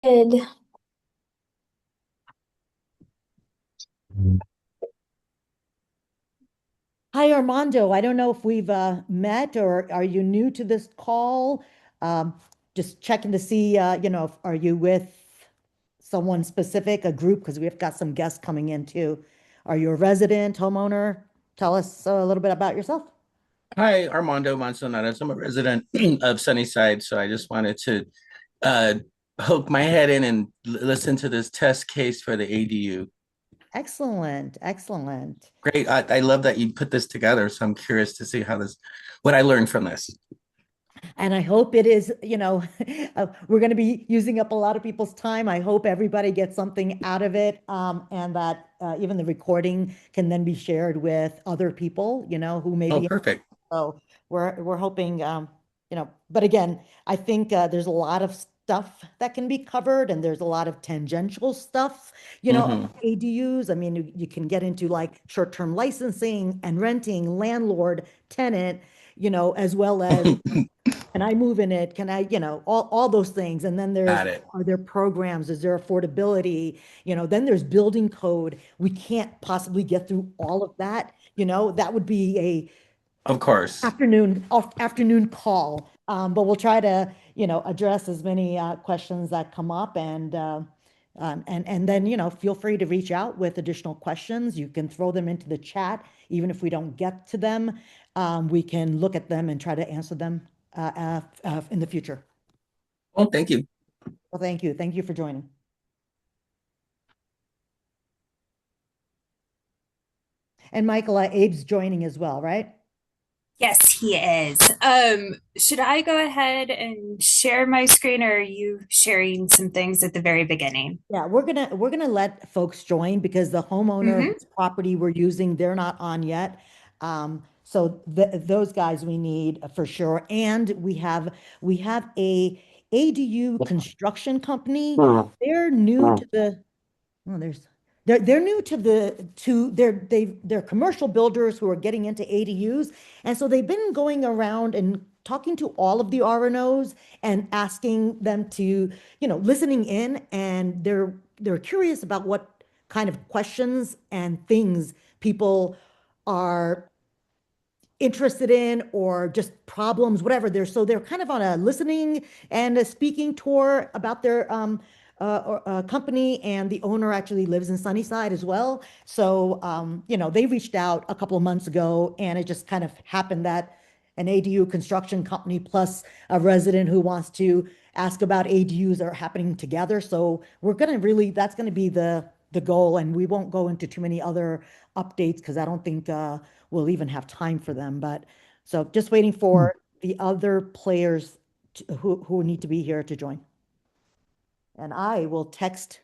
Good. Hi, Armando. I don't know if we've met or are you new to this call? Um, just checking to see, are you with someone specific, a group? Because we've got some guests coming in too. Are you a resident, homeowner? Tell us a little bit about yourself. Hi, Armando Manzanares. I'm a resident of Sunnyside, so I just wanted to uh, poke my head in and listen to this test case for the ADU. Excellent, excellent. Great. I love that you put this together, so I'm curious to see what I learned from this. And I hope it is, we're going to be using up a lot of people's time. I hope everybody gets something out of it, and that even the recording can then be shared with other people, who may Oh, be. perfect. So we're hoping, but again, I think there's a lot of stuff that can be covered, and there's a lot of tangential stuff, Hmm. ADUs. I mean, you can get into like short-term licensing and renting, landlord, tenant, as well as can I move in it? Can I, all those things. And then Got it. are there programs? Is there affordability? Then there's building code. We can't possibly get through all of that. That would be a Of course. afternoon call. But we'll try to, address as many questions that come up and then, feel free to reach out with additional questions. You can throw them into the chat, even if we don't get to them. We can look at them and try to answer them in the future. Well, thank you. Well, thank you. Thank you for joining. And Michael, Abe's joining as well, right? Yes, he is. Should I go ahead and share my screen, or are you sharing some things at the very beginning? Yeah, we're gonna let folks join because the homeowner Hmm. whose property we're using, they're not on yet. So those guys we need for sure. And we have a ADU construction company. They're new to the Oh, they're new to they're commercial builders who are getting into ADUs. And so they've been going around and talking to all of the RNOs and asking them to, listening in, and they're curious about what kind of questions and things people are interested in or just problems, whatever. They're kind of on a listening and a speaking tour about their company, and the owner actually lives in Sunnyside as well. So they reached out a couple of months ago, and it just kind of happened that an ADU construction company plus a resident who wants to ask about ADUs are happening together. So that's gonna be the goal, and we won't go into too many other updates because I don't think we'll even have time for them. But so just waiting for the other players who need to be here to join. And I'll text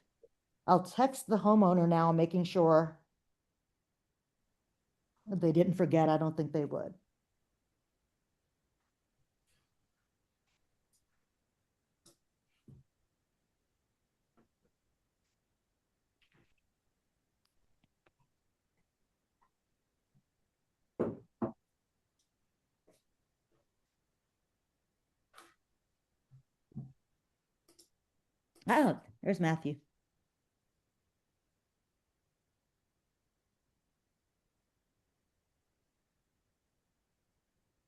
the homeowner now, making sure they didn't forget. I don't think they would. Oh, there's Matthew.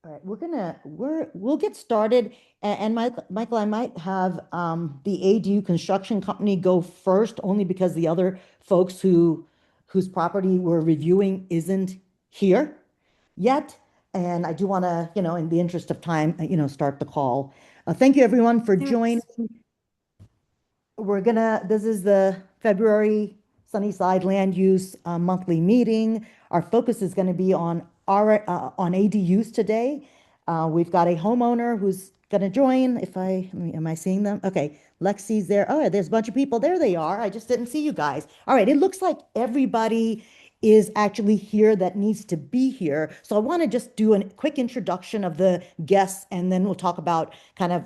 All right, we'll get started. And Michael, I might have the ADU construction company go first, only because the other folks whose property we're reviewing isn't here yet. And I do want to, in the interest of time, start the call. Thank you, everyone, for joining. Yes. This is the February Sunnyside Land Use monthly meeting. Our focus is going to be on ADUs today. We've got a homeowner who's going to join. Am I seeing them? Okay, Lexi's there. Oh, there's a bunch of people. There they are. I just didn't see you guys. All right, it looks like everybody is actually here that needs to be here. So I want to just do a quick introduction of the guests, and then we'll talk about kind of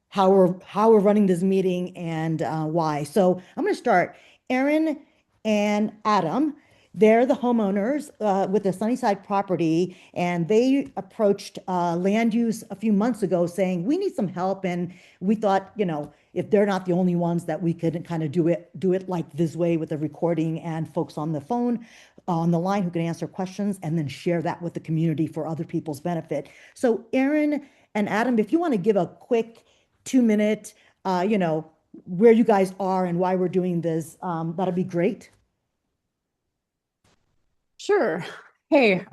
how we're running this meeting and why. So I'm going to start. Aaron and Adam, they're the homeowners with the Sunnyside property, and they approached land use a few months ago saying, we need some help. And we thought, you know, if they're not the only ones, that we could kind of do it like this way with the recording and folks on the phone, on the line who can answer questions and then share that with the community for other people's benefit. So Aaron and Adam, if you want to give a quick 2 minute, you know, where you guys are and why we're doing this, that'd be great. Sure. Hey,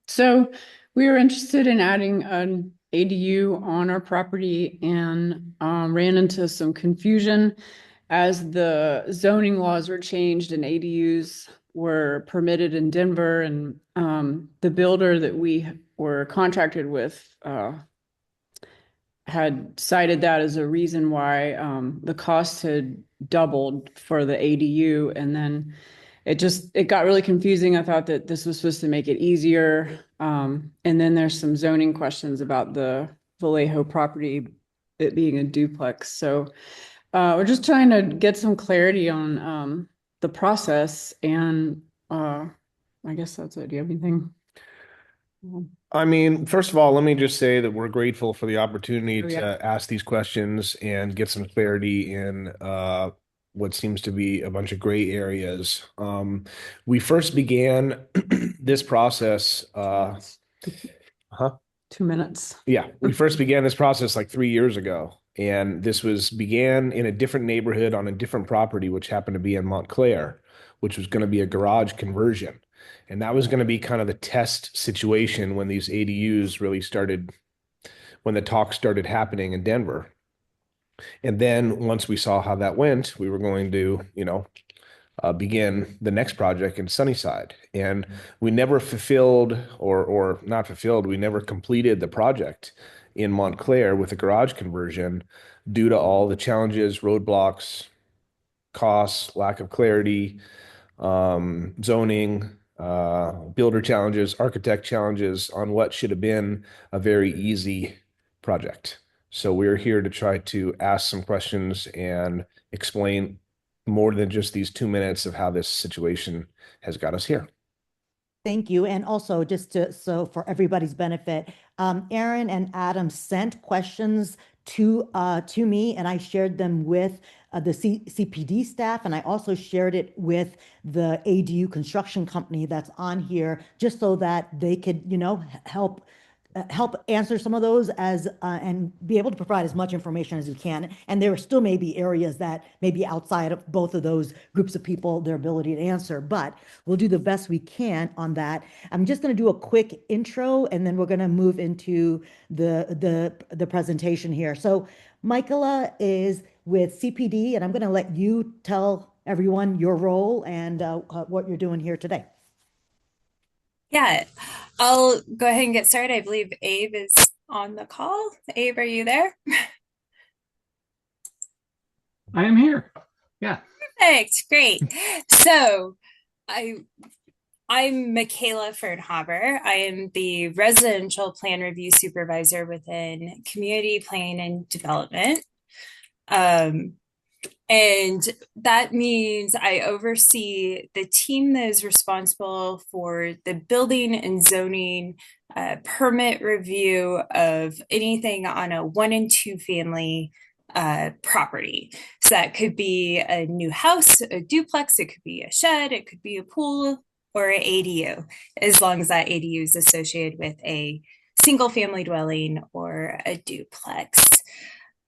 so we were interested in adding an ADU on our property and ran into some confusion as the zoning laws were changed and ADUs were permitted in Denver, and the builder that we were contracted with had cited that as a reason why the cost had doubled for the ADU, and then it got really confusing. I thought that this was supposed to make it easier. And then there's some zoning questions about the Vallejo property, it being a duplex. So we're just trying to get some clarity on the process. And I guess that's it. Do you have anything? I mean, first of all, let me just say that we're grateful for the opportunity Oh, yeah. to ask these questions and get some clarity in what seems to be a bunch of gray areas. We first began this process. Huh? 2 minutes. Yeah, we first began this process like 3 years ago, and this began in a different neighborhood on a different property, which happened to be in Montclair, which was going to be a garage conversion. And that was going to be kind of the test situation when these ADUs really started, when the talk started happening in Denver. And then once we saw how that went, we were going to, begin the next project in Sunnyside. And we never fulfilled or not fulfilled, we never completed the project in Montclair with the garage conversion due to all the challenges, roadblocks, costs, lack of clarity, zoning, builder challenges, architect challenges on what should have been a very easy project. So we're here to try to ask some questions and explain more than just these 2 minutes of how this situation has got us here. Thank you. And also so for everybody's benefit, Aaron and Adam sent questions to me, and I shared them with the CPD staff, and I also shared it with the ADU construction company that's on here, just so that they could, you know, help answer some of those and be able to provide as much information as we can. And there still may be areas that may be outside of both of those groups of people, their ability to answer, but we'll do the best we can on that. I'm just going to do a quick intro, and then we're going to move into the presentation here. So Michaela is with CPD, and I'm going to let you tell everyone your role and what you're doing here today. Yeah, I'll go ahead and get started. I believe Abe is on the call. Abe, are you there? I am here. Yeah. Perfect. Great. So I'm Michaela Fernhaber. I am the residential plan review supervisor within community planning and development. And that means I oversee the team that is responsible for the building and zoning permit review of anything on a 1 and 2 family property. So that could be a new house, a duplex, it could be a shed, it could be a pool, or an ADU, as long as that ADU is associated with a single family dwelling or a duplex.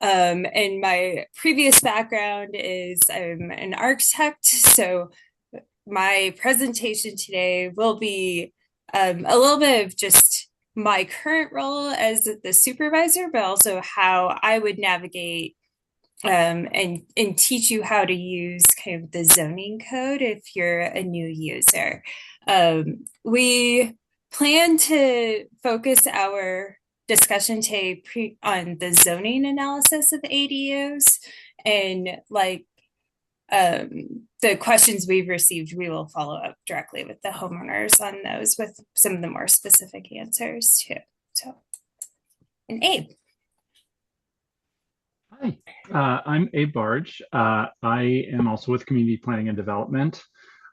And my previous background is I'm an architect, so my presentation today will be a little bit of just my current role as the supervisor, but also how I would navigate and teach you how to use kind of the zoning code if you're a new user. We plan to focus our discussion today on the zoning analysis of ADUs, and like the questions we've received, we will follow up directly with the homeowners on those with some of the more specific answers too. So, and Abe. Hi, I'm Abe Barge. I am also with Community Planning and Development.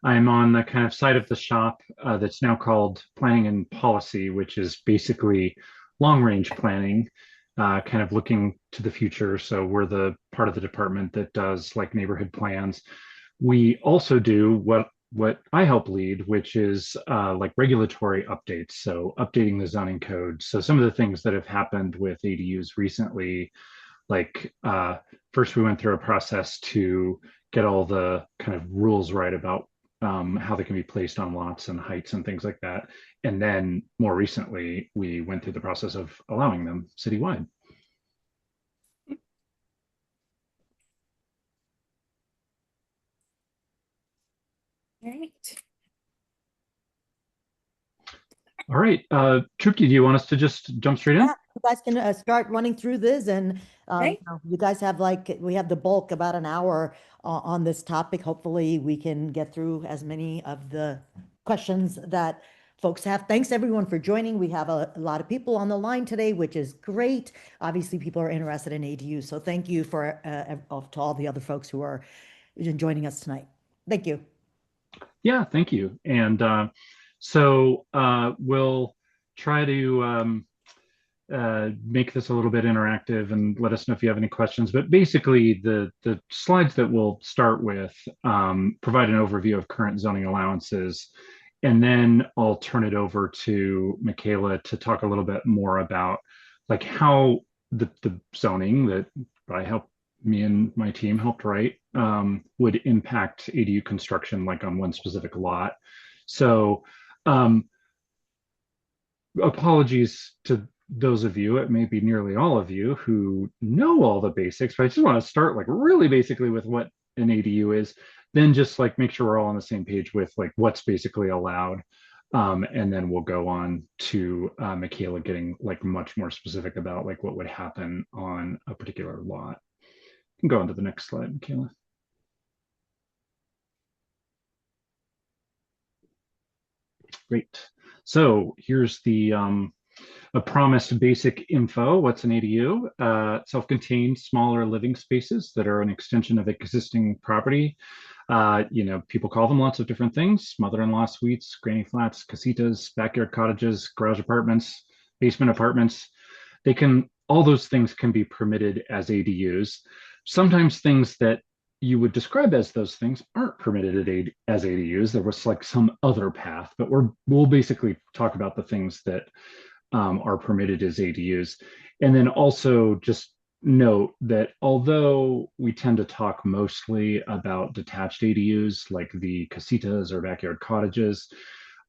I'm on the kind of side of the shop that's now called Planning and Policy, which is basically long range planning, kind of looking to the future. So we're the part of the department that does like neighborhood plans. We also do what I help lead, which is like regulatory updates. So updating the zoning code. So some of the things that have happened with ADUs recently, like first we went through a process to get all the kind of rules right about how they can be placed on lots and heights and things like that. And then more recently, we went through the process of allowing them citywide. All right. All right, Trupti, do you want us to just jump straight in? Yeah, you guys can start running through this, and Right. you guys have we have the bulk about an hour on this topic. Hopefully, we can get through as many of the questions that folks have. Thanks everyone for joining. We have a lot of people on the line today, which is great. Obviously, people are interested in ADU, so thank you for to all the other folks who are joining us tonight. Thank you. Yeah, thank you. And we'll try to make this a little bit interactive and let us know if you have any questions. But basically, the slides that we'll start with provide an overview of current zoning allowances. And then I'll turn it over to Michaela to talk a little bit more about like how the zoning that I helped me and my team helped write would impact ADU construction like on one specific lot. So apologies to those of you, it may be nearly all of you who know all the basics, but I just want to start like really basically with what an ADU is, then just like make sure we're all on the same page with like what's basically allowed. And then we'll go on to Michaela getting like much more specific about like what would happen on a particular lot. You can go on to the next slide, Michaela. Great. So here's the a promised basic info. What's an ADU? Self-contained smaller living spaces that are an extension of existing property. People call them lots of different things: mother-in-law suites, granny flats, casitas, backyard cottages, garage apartments, basement apartments. All those things can be permitted as ADUs. Sometimes things that you would describe as those things aren't permitted as ADUs. There was like some other path, but we'll basically talk about the things that are permitted as ADUs. And then also just note that although we tend to talk mostly about detached ADUs like the casitas or backyard cottages,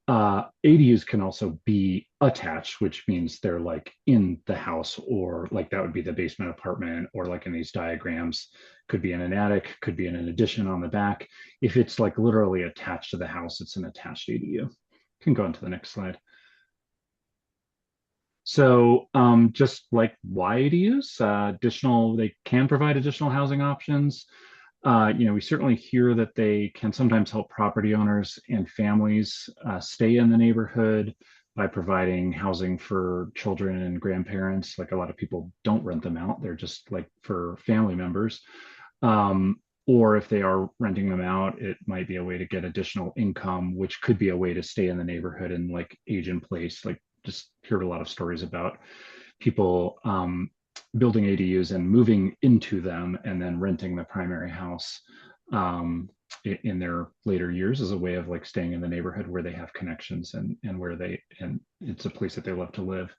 ADUs can also be attached, which means they're like in the house, or like that would be the basement apartment, or like in these diagrams, could be in an attic, could be in an addition on the back. If it's like literally attached to the house, it's an attached ADU. You can go on to the next slide. So just like why ADUs, they can provide additional housing options. We certainly hear that they can sometimes help property owners and families stay in the neighborhood by providing housing for children and grandparents. Like a lot of people don't rent them out. They're just like for family members. Or if they are renting them out, it might be a way to get additional income, which could be a way to stay in the neighborhood and like age in place. Like just heard a lot of stories about people building ADUs and moving into them and then renting the primary house in their later years as a way of like staying in the neighborhood where they have connections and it's a place that they love to live.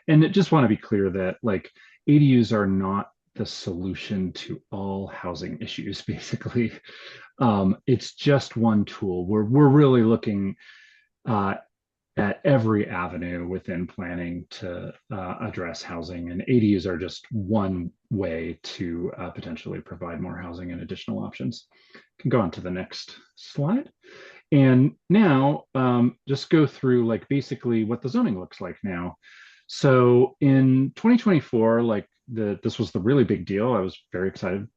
And I just want to be clear that like ADUs are not the solution to all housing issues, basically. It's just one tool. We're really looking at every avenue within planning to address housing, and ADUs are just one way to potentially provide more housing and additional options. Can go on to the next slide. And now just go through like basically what the zoning looks like now. So in 2024, like this was the really big deal. I was very excited.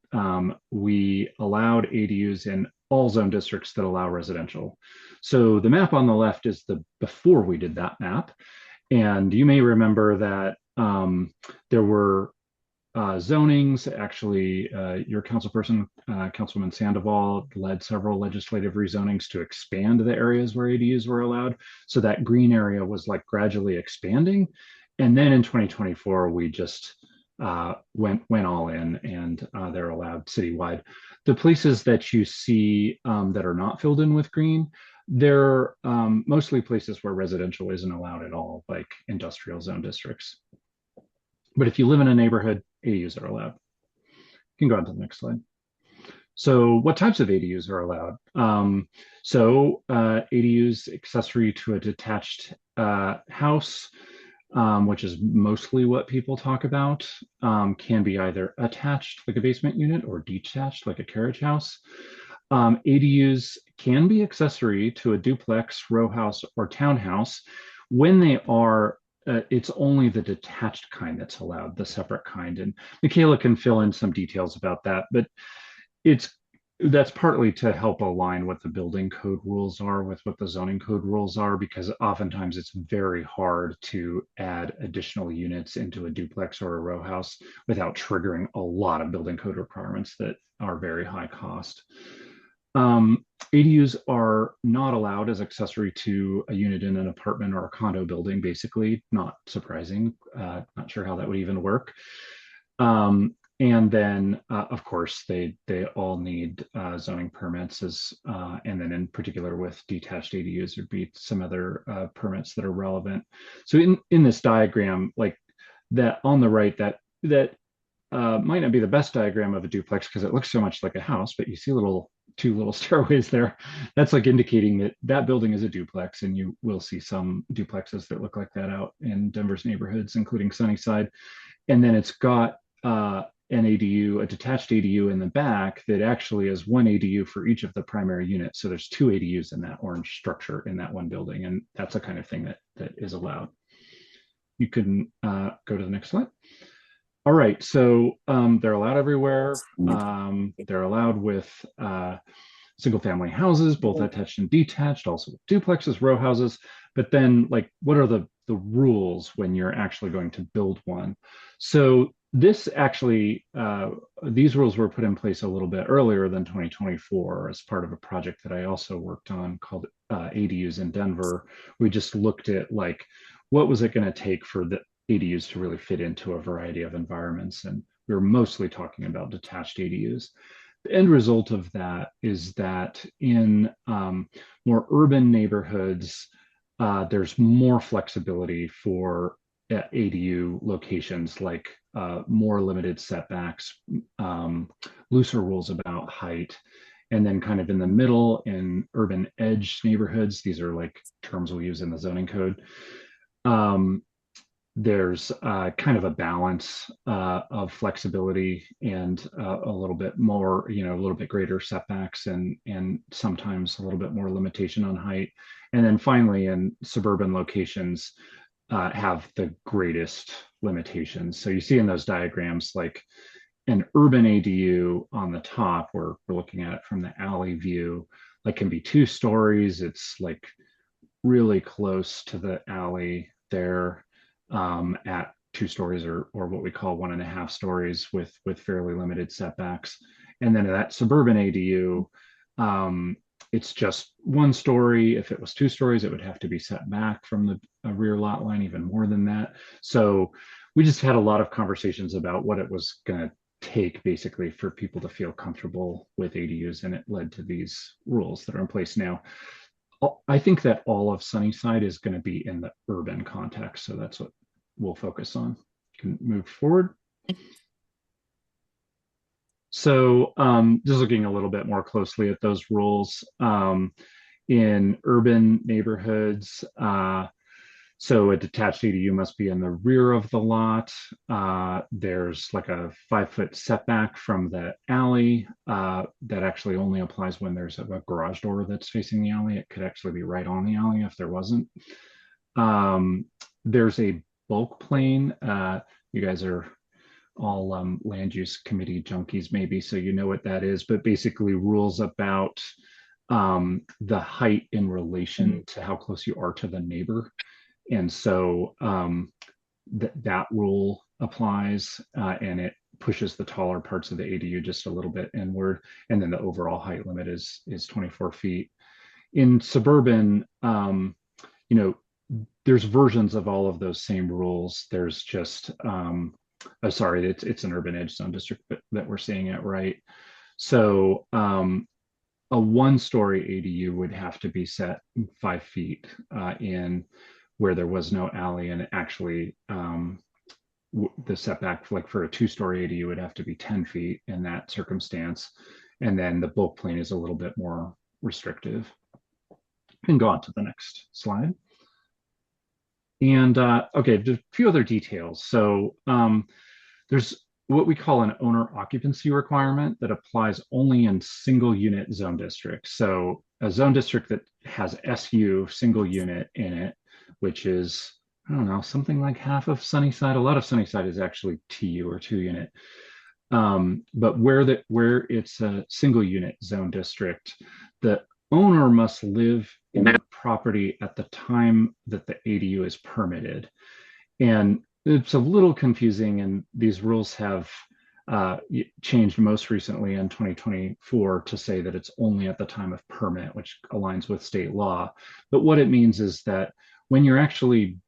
We allowed ADUs in all zone districts that allow residential. So the map on the left is the before we did that map. And you may remember that there were zonings. Actually, your councilperson, Councilman Sandoval, led several legislative rezonings to expand the areas where ADUs were allowed. So that green area was like gradually expanding. And then in 2024, we just went all in, and they're allowed citywide. The places that you see that are not filled in with green, they're mostly places where residential isn't allowed at all, like industrial zone districts. But if you live in a neighborhood, ADUs are allowed. You can go on to the next slide. So what types of ADUs are allowed? ADUs accessory to a detached house, which is mostly what people talk about, can be either attached like a basement unit or detached like a carriage house. ADUs can be accessory to a duplex, row house, or townhouse. When they are, it's only the detached kind that's allowed, the separate kind. And Michaela can fill in some details about that, but that's partly to help align what the building code rules are with what the zoning code rules are, because oftentimes it's very hard to add additional units into a duplex or a row house without triggering a lot of building code requirements that are very high cost. ADUs are not allowed as accessory to a unit in an apartment or a condo building, basically. Not surprising. Not sure how that would even work. And then, of course, they all need zoning permits, and then in particular with detached ADUs, there'd be some other permits that are relevant. So in this diagram, like that on the right, that might not be the best diagram of a duplex because it looks so much like a house, but you see two little stairways there. That's like indicating that that building is a duplex, and you will see some duplexes that look like that out in Denver's neighborhoods, including Sunnyside. And then it's got an ADU, a detached ADU in the back that actually is one ADU for each of the primary units. So there's two ADUs in that orange structure in that one building, and that's the kind of thing that is allowed. You can go to the next slide. All right, so they're allowed everywhere. They're allowed with single family houses, both attached and detached, also duplexes, row houses. But then, like, what are the rules when you're actually going to build one? So this actually, these rules were put in place a little bit earlier than 2024 as part of a project that I also worked on called ADUs in Denver. We just looked at like, what was it going to take for the ADUs to really fit into a variety of environments? And we were mostly talking about detached ADUs. The end result of that is that in more urban neighborhoods, there's more flexibility for ADU locations, like more limited setbacks, looser rules about height. And then kind of in the middle, in urban edge neighborhoods, these are like terms we use in the zoning code. There's kind of a balance of flexibility and a little bit more, a little bit greater setbacks and sometimes a little bit more limitation on height. And then finally, in suburban locations, have the greatest limitations. So you see in those diagrams, like an urban ADU on the top, where we're looking at it from the alley view, like can be 2 stories. It's like really close to the alley there. At 2 stories or what we call 1.5 stories with fairly limited setbacks. And then that suburban ADU, it's just 1 story. If it was 2 stories, it would have to be set back from the rear lot line, even more than that. So we just had a lot of conversations about what it was going to take basically for people to feel comfortable with ADUs, and it led to these rules that are in place now. I think that all of Sunnyside is going to be in the urban context, so that's what we'll focus on. You can move forward. So just looking a little bit more closely at those rules in urban neighborhoods. So a detached ADU must be in the rear of the lot. There's like a 5-foot setback from the alley that actually only applies when there's a garage door that's facing the alley. It could actually be right on the alley if there wasn't. There's a bulk plane. You guys are all land use committee junkies maybe, so you know what that is, but basically rules about the height in relation to how close you are to the neighbor. And so that rule applies, and it pushes the taller parts of the ADU just a little bit inward, and then the overall height limit is 24 feet. In suburban, you know, there's versions of all of those same rules. There's just, oh, sorry, it's an urban edge zone district that we're seeing it, right? So a one-story ADU would have to be set 5 feet in where there was no alley, and actually the setback, like for a two-story ADU, would have to be 10 feet in that circumstance. And then the bulk plane is a little bit more restrictive. You can go on to the next slide. And okay, just a few other details. So there's what we call an owner occupancy requirement that applies only in single unit zone districts. So a zone district that has SU, single unit, in it, which is, I don't know, something like half of Sunnyside. A lot of Sunnyside is actually TU or 2-unit. But where it's a single unit zone district, the owner must live in the property at the time that the ADU is permitted. And it's a little confusing, and these rules have changed most recently in 2024 to say that it's only at the time of permit, which aligns with state law. But what it means is that when you're actually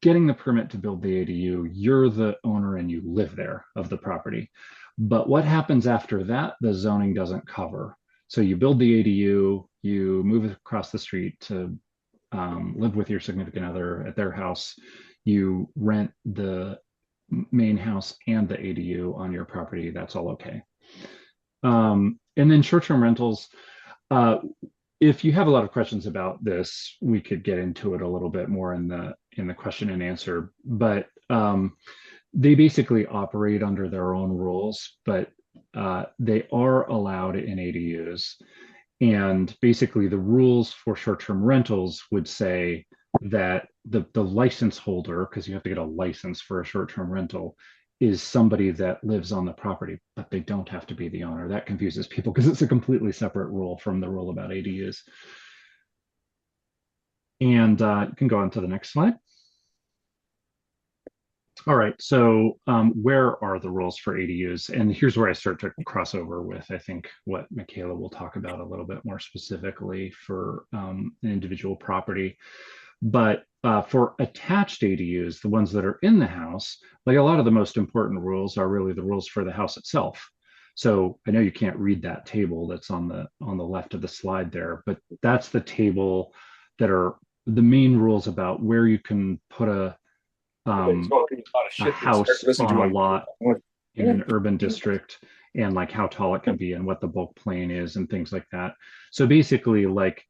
getting the permit to build the ADU, you're the owner and you live there of the property. But what happens after that, the zoning doesn't cover. So you build the ADU, you move across the street to live with your significant other at their house, you rent the main house and the ADU on your property, that's all okay. And then short-term rentals, if you have a lot of questions about this, we could get into it a little bit more in the question and answer, but they basically operate under their own rules, but they are allowed in ADUs. And basically the rules for short-term rentals would say that the license holder, because you have to get a license for a short-term rental, is somebody that lives on the property, but they don't have to be the owner. That confuses people because it's a completely separate rule from the rule about ADUs. And you can go on to the next slide. All right, so where are the rules for ADUs? And here's where I start to cross over with, I think, what Michaela will talk about a little bit more specifically for an individual property. But for attached ADUs, the ones that are in the house, like a lot of the most important rules are really the rules for the house itself. So I know you can't read that table that's on the left of the slide there, but that's the table that are the main rules about where you can put a house on a lot in an urban district, and like how tall it can be and what the bulk plane is and things like that. So basically, like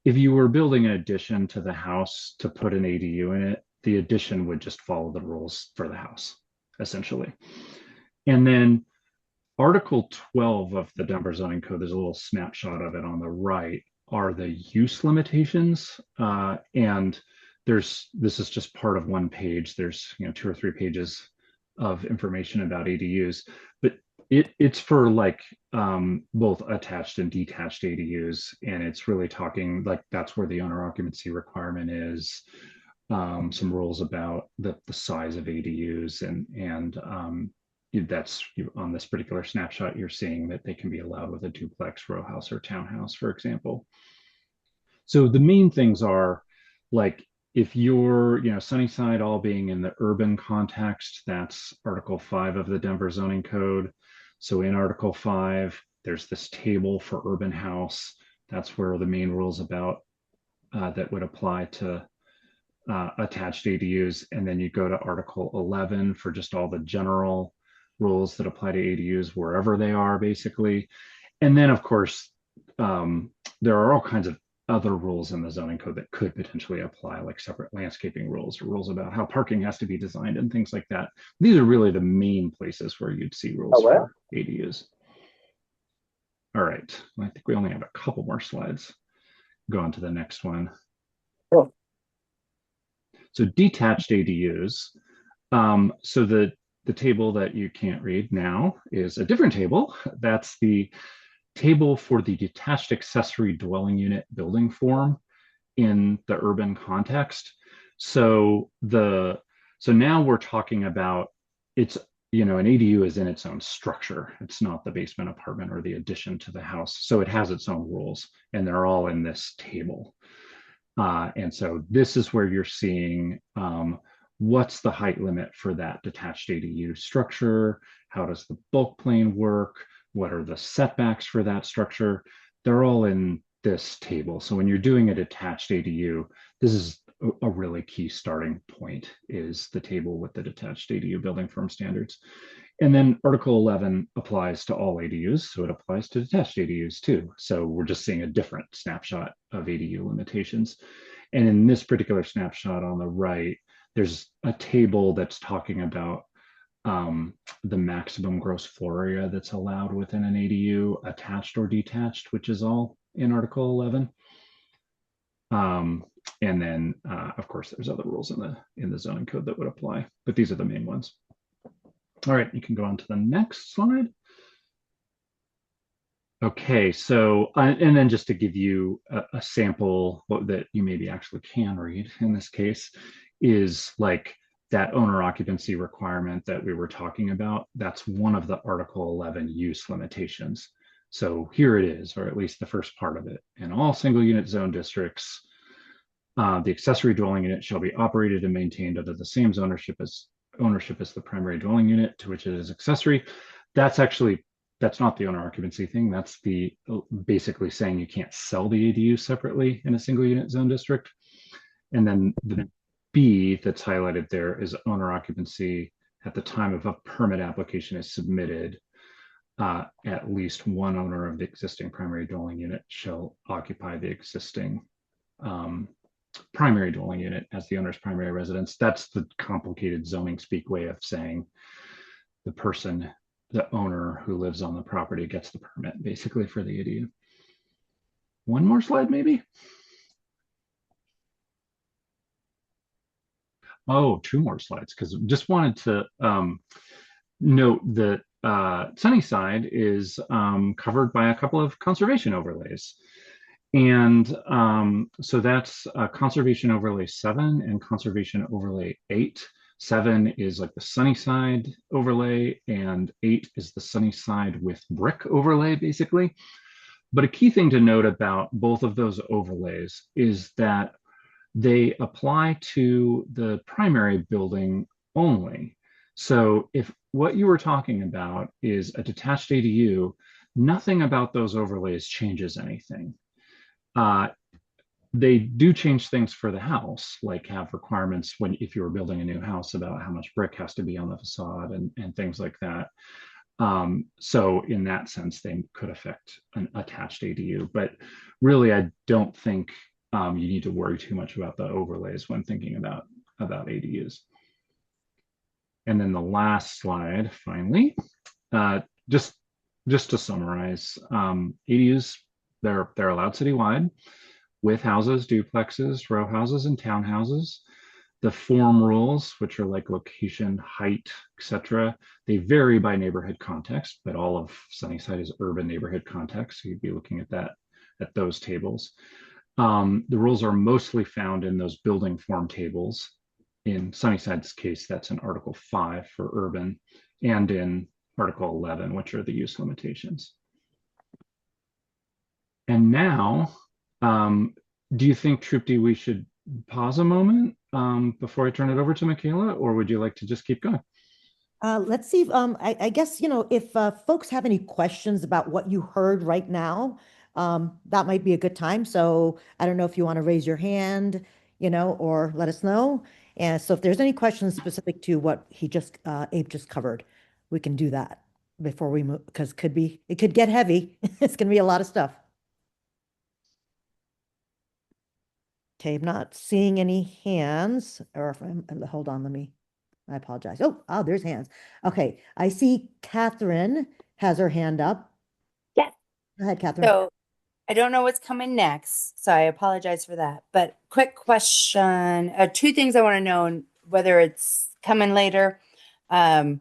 if you were building an addition to the house to put an ADU in it, the addition would just follow the rules for the house, essentially. And then Article 12 of the Denver zoning code, there's a little snapshot of it on the right, are the use limitations. And this is just part of one page. There's 2 or 3 pages of information about ADUs, but it's for like both attached and detached ADUs, and it's really talking like that's where the owner occupancy requirement is. Some rules about the size of ADUs, and that's on this particular snapshot. You're seeing that they can be allowed with a duplex, row house, or townhouse, for example. So the main things are like, if you're, Sunnyside all being in the urban context, that's Article 5 of the Denver zoning code. So in Article 5, there's this table for urban house. That's where the main rules about that would apply to attached ADUs. And then you go to Article 11 for just all the general rules that apply to ADUs wherever they are, basically. And then, of course, there are all kinds of other rules in the zoning code that could potentially apply, like separate landscaping rules or rules about how parking has to be designed and things like that. These are really the main places where you'd see rules for ADUs. All right, I think we only have a couple more slides. Go on to the next one. Oh. So detached ADUs. So the table that you can't read now is a different table. That's the table for the detached accessory dwelling unit building form in the urban context. So now we're talking about, it's an ADU is in its own structure. It's not the basement apartment or the addition to the house. So it has its own rules, and they're all in this table. And so this is where you're seeing what's the height limit for that detached ADU structure? How does the bulk plane work? What are the setbacks for that structure? They're all in this table. So when you're doing a detached ADU, this is a really key starting point, is the table with the detached ADU building firm standards. And then Article 11 applies to all ADUs, so it applies to detached ADUs too. So we're just seeing a different snapshot of ADU limitations. And in this particular snapshot on the right, there's a table that's talking about the maximum gross floor area that's allowed within an ADU, attached or detached, which is all in Article 11. And then, of course, there's other rules in the zoning code that would apply, but these are the main ones. All right, you can go on to the next slide. Okay, so, and then just to give you a sample that you maybe actually can read in this case, is like that owner occupancy requirement that we were talking about. That's one of the Article 11 use limitations. So here it is, or at least the first part of it. In all single unit zone districts, the accessory dwelling unit shall be operated and maintained under the same ownership as the primary dwelling unit to which it is accessory. That's not the owner occupancy thing. That's the basically saying you can't sell the ADU separately in a single unit zone district. And then the B that's highlighted there is owner occupancy at the time of a permit application is submitted. At least one owner of the existing primary dwelling unit shall occupy the existing primary dwelling unit as the owner's primary residence. That's the complicated zoning speak way of saying the owner who lives on the property gets the permit basically for the ADU. One more slide, maybe. Oh, two more slides, because just wanted to note that Sunnyside is covered by a couple of conservation overlays. And so that's Conservation Overlay 7 and Conservation Overlay 8. 7 is like the Sunnyside overlay, and 8 is the Sunnyside with brick overlay, basically. But a key thing to note about both of those overlays is that they apply to the primary building only. So if what you were talking about is a detached ADU, nothing about those overlays changes anything. They do change things for the house, like have requirements if you were building a new house about how much brick has to be on the facade and things like that. So in that sense, they could affect an attached ADU, but really, I don't think you need to worry too much about the overlays when thinking about ADUs. And then the last slide, finally, just to summarize, ADUs, they're allowed citywide with houses, duplexes, row houses, and townhouses. The form rules, which are like location, height, etc., they vary by neighborhood context, but all of Sunnyside is urban neighborhood context. So you'd be looking at those tables. The rules are mostly found in those building form tables. In Sunnyside's case, that's in Article 5 for urban, and in Article 11, which are the use limitations. And now, do you think, Trupti, we should pause a moment before I turn it over to Michaela, or would you like to just keep going? Let's see. I guess, if folks have any questions about what you heard right now, that might be a good time. So I don't know if you want to raise your hand, or let us know. And so if there's any questions specific to what Abe just covered, we can do that before we move, because it could get heavy. It's going to be a lot of stuff. Okay, I'm not seeing any hands, or if hold on, I apologize. Oh, there's hands. Okay, I see Catherine has her hand up. Yes. Go ahead, Catherine. So I don't know what's coming next, so I apologize for that. But quick question, two things I want to know, whether it's coming later, how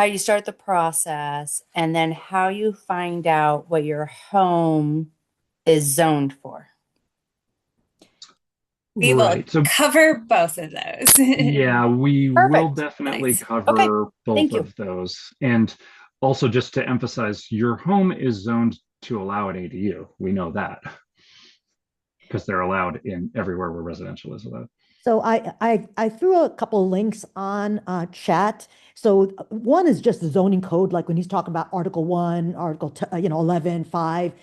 you start the process, and then how you find out what your home is zoned for. We will Right. So cover both of those. yeah, we will Perfect. definitely Nice. Okay. cover both Thank you. of those. And also, just to emphasize, your home is zoned to allow an ADU. We know that because they're allowed in everywhere where residential is allowed. So I threw a couple links on chat. So one is just the zoning code, like when he's talking about Article 1, 11, 5.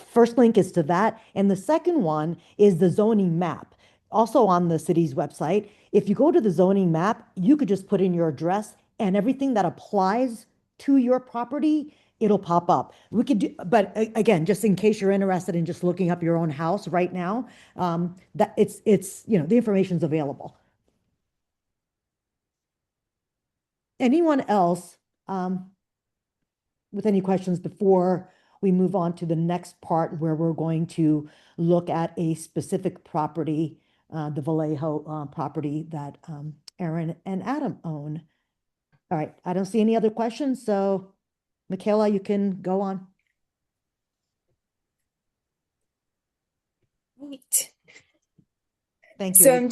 First link is to that. And the second one is the zoning map, also on the city's website. If you go to the zoning map, you could just put in your address and everything that applies to your property, it'll pop up. We could do, but again, just in case you're interested in just looking up your own house right now, that it's the information's available. Anyone else with any questions before we move on to the next part where we're going to look at a specific property, the Vallejo property that Aaron and Adam own? All right, I don't see any other questions, so Michaela, you can go on. Great. Thank you. So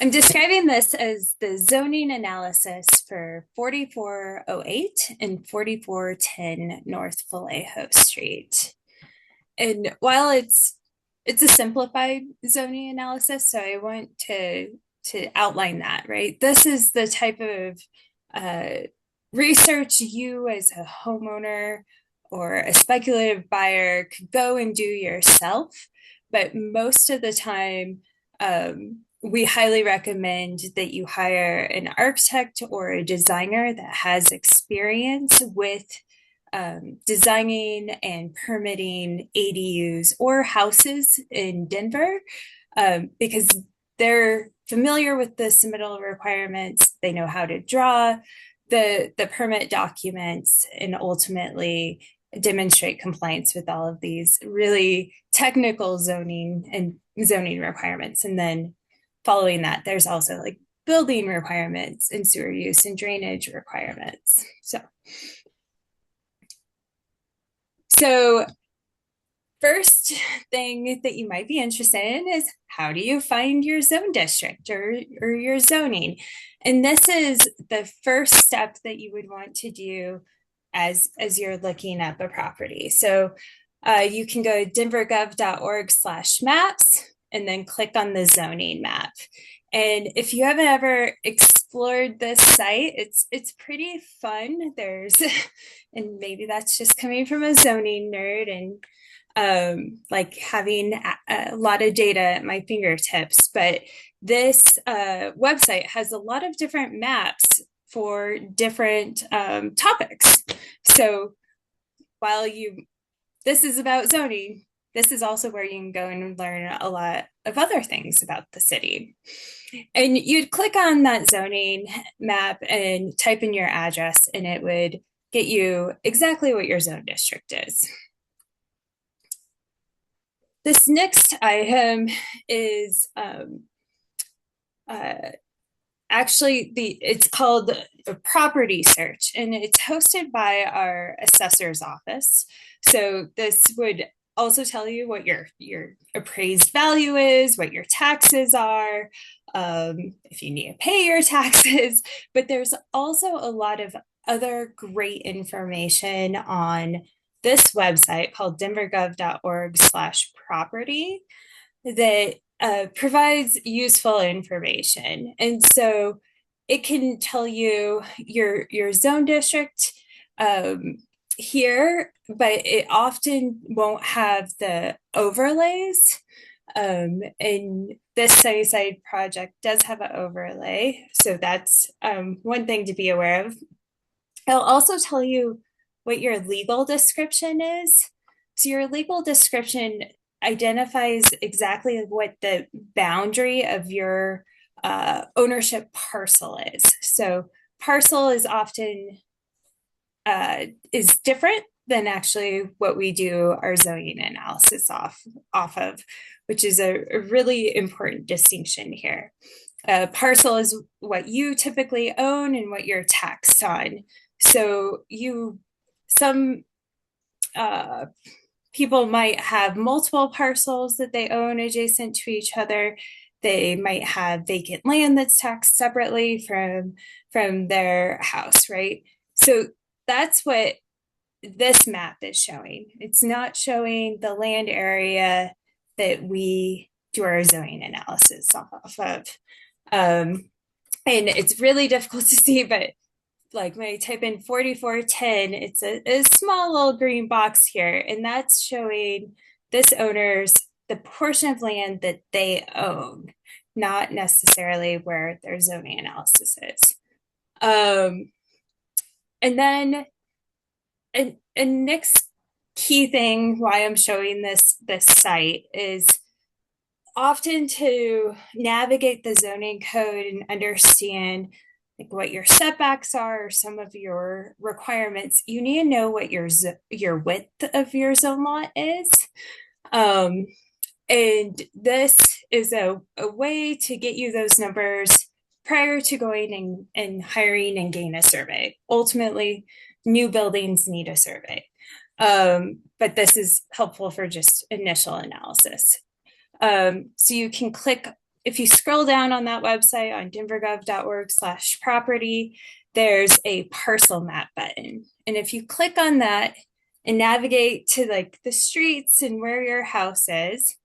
I'm describing this as the zoning analysis for 4408 and 4410 North Vallejo Street. And while it's a simplified zoning analysis, so I want to outline that, right? This is the type of research you as a homeowner or a speculative buyer could go and do yourself. But most of the time, we highly recommend that you hire an architect or a designer that has experience with designing and permitting ADUs or houses in Denver, because they're familiar with the submittal requirements. They know how to draw the permit documents and ultimately demonstrate compliance with all of these really technical zoning requirements. And then following that, there's also like building requirements and sewer use and drainage requirements. So first thing that you might be interested in is how do you find your zone district or your zoning? And this is the first step that you would want to do as you're looking up a property. So you can go to denvergov.org/maps and then click on the zoning map. And if you haven't ever explored this site, it's pretty fun. There's, and maybe that's just coming from a zoning nerd and like having a lot of data at my fingertips. But this website has a lot of different maps for different topics. So while this is about zoning, this is also where you can go and learn a lot of other things about the city. And you'd click on that zoning map and type in your address, and it would get you exactly what your zone district is. This next item is actually it's called a property search, and it's hosted by our assessor's office. So this would also tell you what your appraised value is, what your taxes are, if you need to pay your taxes. But there's also a lot of other great information on this website called denvergov.org/property that provides useful information. And so it can tell you your zone district here, but it often won't have the overlays. And this Sunnyside project does have an overlay. So that's one thing to be aware of. It'll also tell you what your legal description is. So your legal description identifies exactly what the boundary of your ownership parcel is. So parcel is often is different than actually what we do our zoning analysis off of, which is a really important distinction here. Parcel is what you typically own and what you're taxed on. So some people might have multiple parcels that they own adjacent to each other. They might have vacant land that's taxed separately from their house, right? So that's what this map is showing. It's not showing the land area that we do our zoning analysis off of. And it's really difficult to see, but like when I type in 4410, it's a small little green box here, and that's showing this owner's the portion of land that they own, not necessarily where their zoning analysis is. And then and next key thing why I'm showing this site is often to navigate the zoning code and understand like what your setbacks are or some of your requirements, you need to know what your width of your zone lot is. And this is a way to get you those numbers prior to going and hiring and getting a survey. Ultimately, new buildings need a survey. But this is helpful for just initial analysis. So you can click, if you scroll down on that website on denvergov.org/property, there's a parcel map button. And if you click on that and navigate to like the streets and where your house is,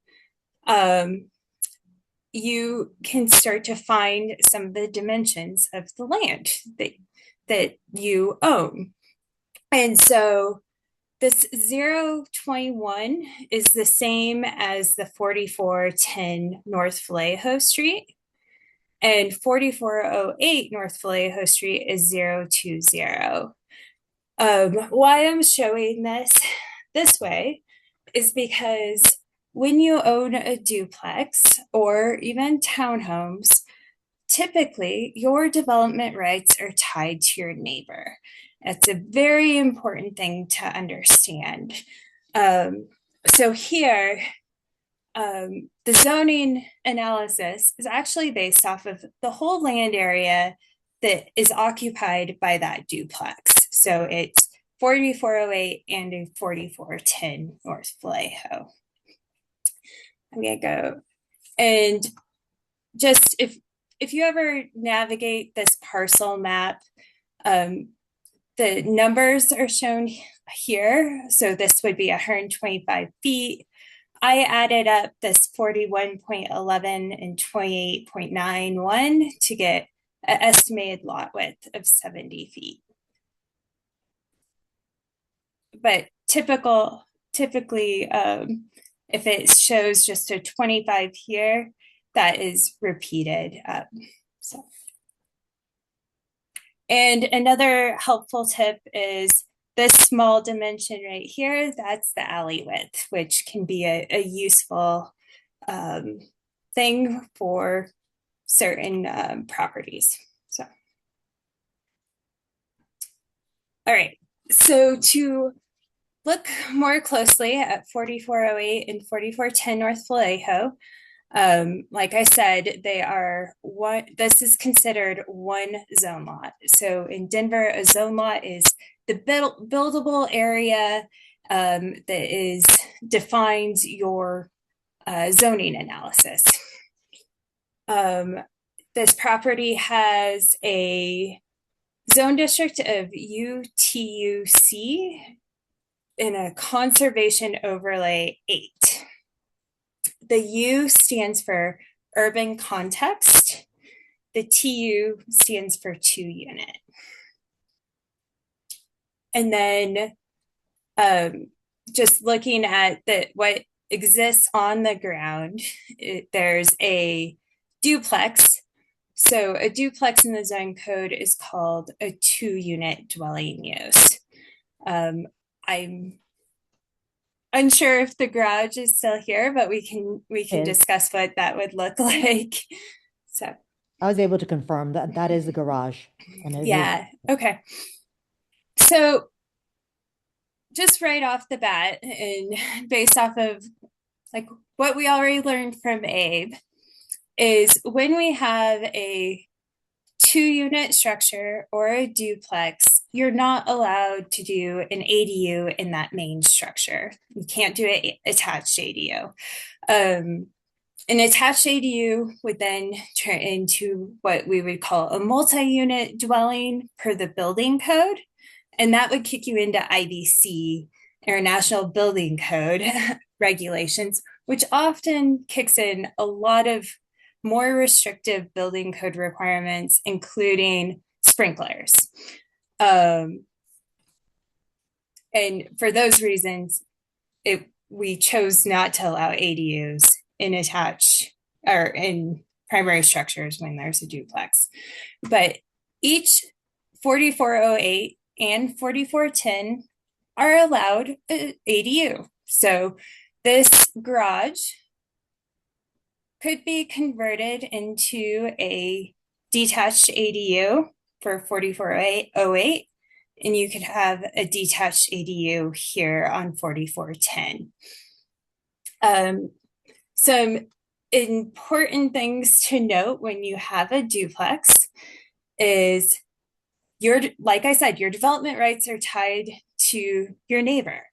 you can start to find some of the dimensions of the land that you own. And so this 021 is the same as the 4410 North Vallejo Street, and 4408 North Vallejo Street is 020. Why I'm showing this way is because when you own a duplex or even townhomes, typically your development rights are tied to your neighbor. It's a very important thing to understand. So here, the zoning analysis is actually based off of the whole land area that is occupied by that duplex. So it's 4408 and 4410 North Vallejo. I'm gonna go and just if you ever navigate this parcel map, the numbers are shown here. So this would be 125 feet. I added up this 41.11 and 28.91 to get an estimated lot width of 70 feet. But typically, if it shows just a 25 here, that is repeated. So. And another helpful tip is this small dimension right here, that's the alley width, which can be a useful thing for certain properties. So, all right, so to look more closely at 4408 and 4410 North Vallejo, like I said, this is considered one zone lot. So in Denver, a zone lot is the buildable area that defines your zoning analysis. This property has a zone district of UTUC in a conservation overlay 8. The U stands for urban context. The TU stands for 2 unit. And then just looking at what exists on the ground, there's a duplex. So a duplex in the zone code is called a 2 unit dwelling use. I'm unsure if the garage is still here, but we can discuss what that would look like. So I was able to confirm that is the garage. And yeah, okay. So just right off the bat, and based off of like what we already learned from Abe, is when we have a 2 unit structure or a duplex, you're not allowed to do an ADU in that main structure. You can't do an attached ADU. An attached ADU would then turn into what we would call a multi-unit dwelling per the building code. And that would kick you into IBC, International Building Code regulations, which often kicks in a lot of more restrictive building code requirements, including sprinklers. And for those reasons, we chose not to allow ADUs in attached or in primary structures when there's a duplex. But each 4408 and 4410 are allowed ADU. So this garage could be converted into a detached ADU for 4408, and you could have a detached ADU here on 4410. Some important things to note when you have a duplex is like I said, your development rights are tied to your neighbor.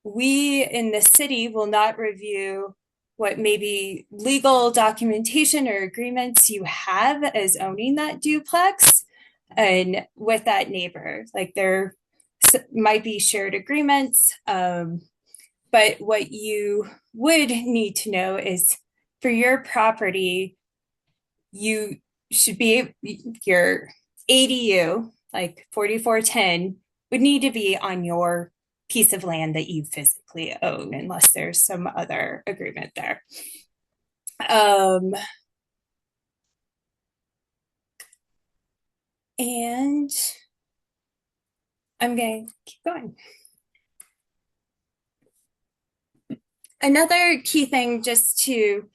We in the city will not review what maybe legal documentation or agreements you have as owning that duplex and with that neighbor. Like there might be shared agreements, but what you would need to know is for your property, you should be, your ADU, like 4410, would need to be on your piece of land that you physically own, unless there's some other agreement there. And I'm going to keep going. Another key thing just to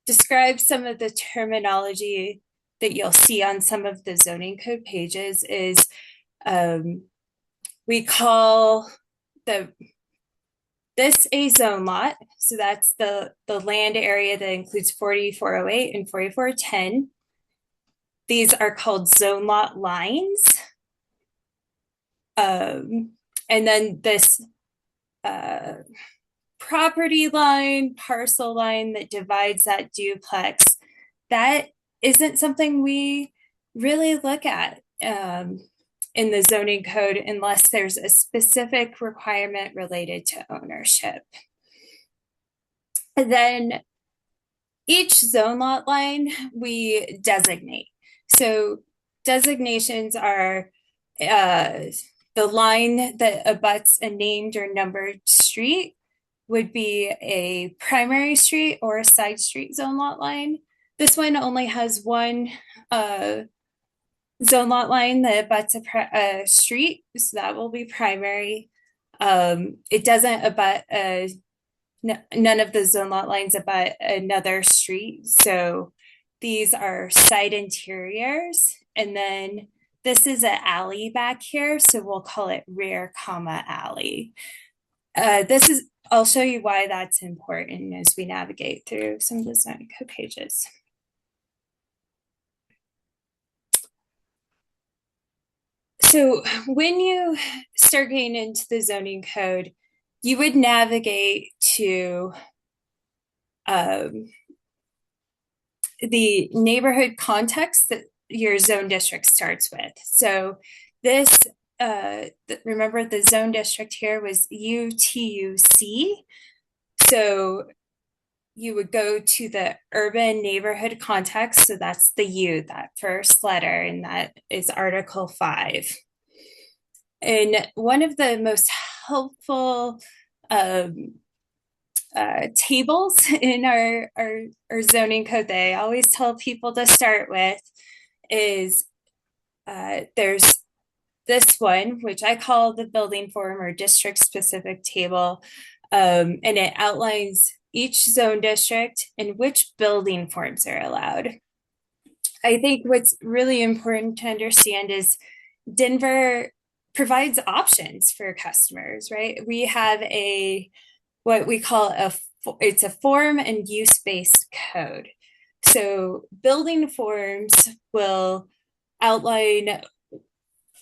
describe some of the terminology that you'll see on some of the zoning code pages is we call this a zone lot. So that's the land area that includes 4408 and 4410. These are called zone lot lines. And then this property line, parcel line that divides that duplex, that isn't something we really look at in the zoning code unless there's a specific requirement related to ownership. And then each zone lot line we designate. So designations are the line that abuts a named or numbered street would be a primary street or a side street zone lot line. This one only has one zone lot line that abuts a street, so that will be primary. It doesn't abut none of the zone lot lines abut another street, so these are side interiors. And then this is an alley back here, so we'll call it rear comma alley. I'll show you why that's important as we navigate through some of the zoning code pages. So when you start getting into the zoning code, you would navigate to the neighborhood context that your zone district starts with. So this, remember the zone district here was UTUC. So you would go to the urban neighborhood context. So that's the U, that first letter, and that is Article 5. And one of the most helpful tables in our zoning code that I always tell people to start with is there's this one, which I call the building form or district specific table. And it outlines each zone district and which building forms are allowed. I think what's really important to understand is Denver provides options for customers, right? We have what we call it's a form and use-based code. So building forms will outline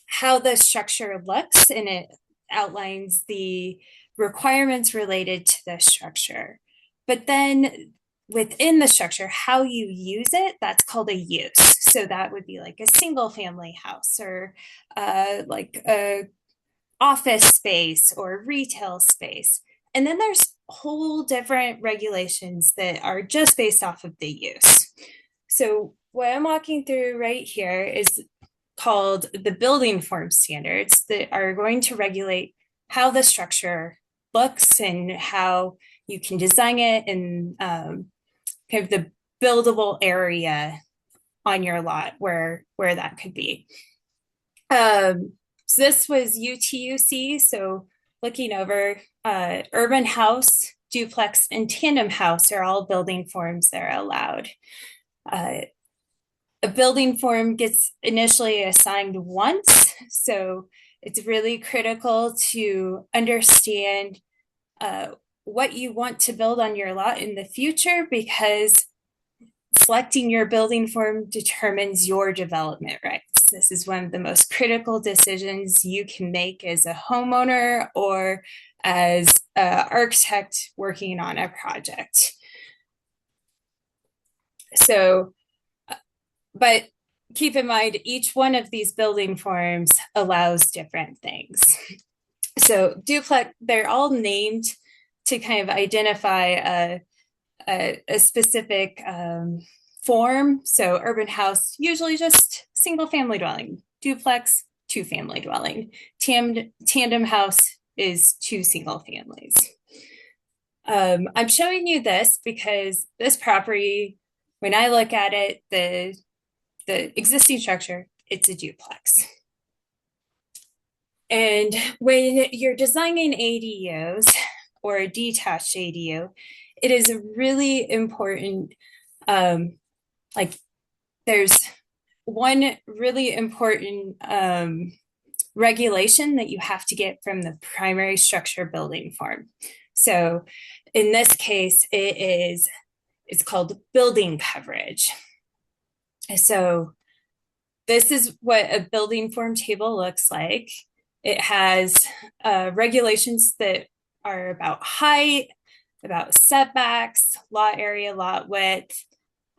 how the structure looks, and it outlines the requirements related to the structure. But then within the structure, how you use it, that's called a use. So that would be like a single family house, or like a office space or retail space. And then there's whole different regulations that are just based off of the use. So what I'm walking through right here is called the building form standards that are going to regulate how the structure looks and how you can design it, and kind of the buildable area on your lot where that could be. So this was UTUC. So looking over, urban house, duplex, and tandem house are all building forms that are allowed. A building form gets initially assigned once, so it's really critical to understand what you want to build on your lot in the future, because selecting your building form determines your development rights. This is one of the most critical decisions you can make as a homeowner or as an architect working on a project. So, but keep in mind, each one of these building forms allows different things. So duplex, they're all named to kind of identify a specific form. So urban house, usually just single family dwelling. Duplex, two family dwelling. Tandem house is two single families. I'm showing you this because this property, when I look at it, the existing structure, it's a duplex. And when you're designing ADUs or a detached ADU, it is a really important, like there's one really important regulation that you have to get from the primary structure building form. So in this case, it's called building coverage. So this is what a building form table looks like. It has regulations that are about height, about setbacks, lot area, lot width,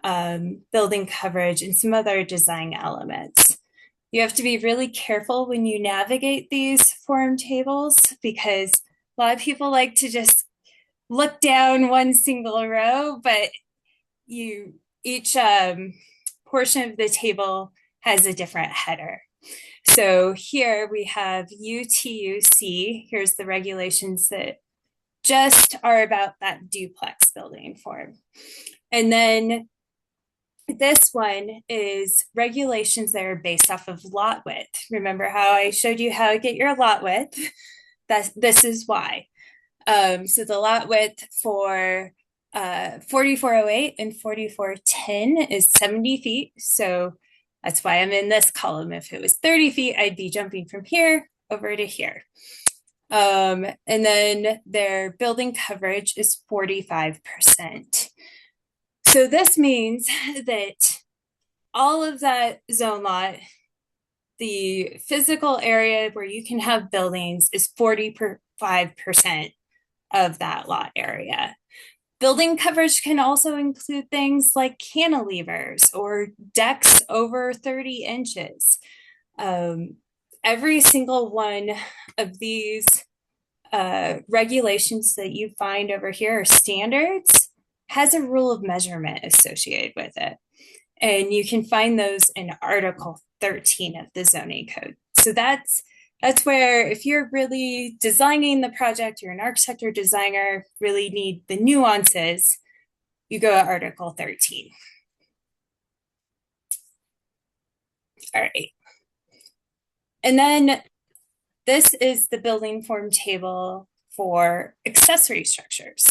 building coverage, and some other design elements. You have to be really careful when you navigate these form tables, because a lot of people like to just look down one single row, but each portion of the table has a different header. So here we have UTUC. Here's the regulations that just are about that duplex building form. And then this one is regulations that are based off of lot width. Remember how I showed you how to get your lot width? This is why. So the lot width for 4408 and 4410 is 70 feet. So that's why I'm in this column. If it was 30 feet, I'd be jumping from here over to here. And then their building coverage is 45%. So this means that all of that zone lot, the physical area where you can have buildings, is 45% of that lot area. Building coverage can also include things like cantilevers or decks over 30 inches. Every single one of these regulations that you find over here, or standards, has a rule of measurement associated with it. And you can find those in Article 13 of the zoning code. So that's where, if you're really designing the project, you're an architect or designer, really need the nuances, you go to Article 13. All right. And then this is the building form table for accessory structures.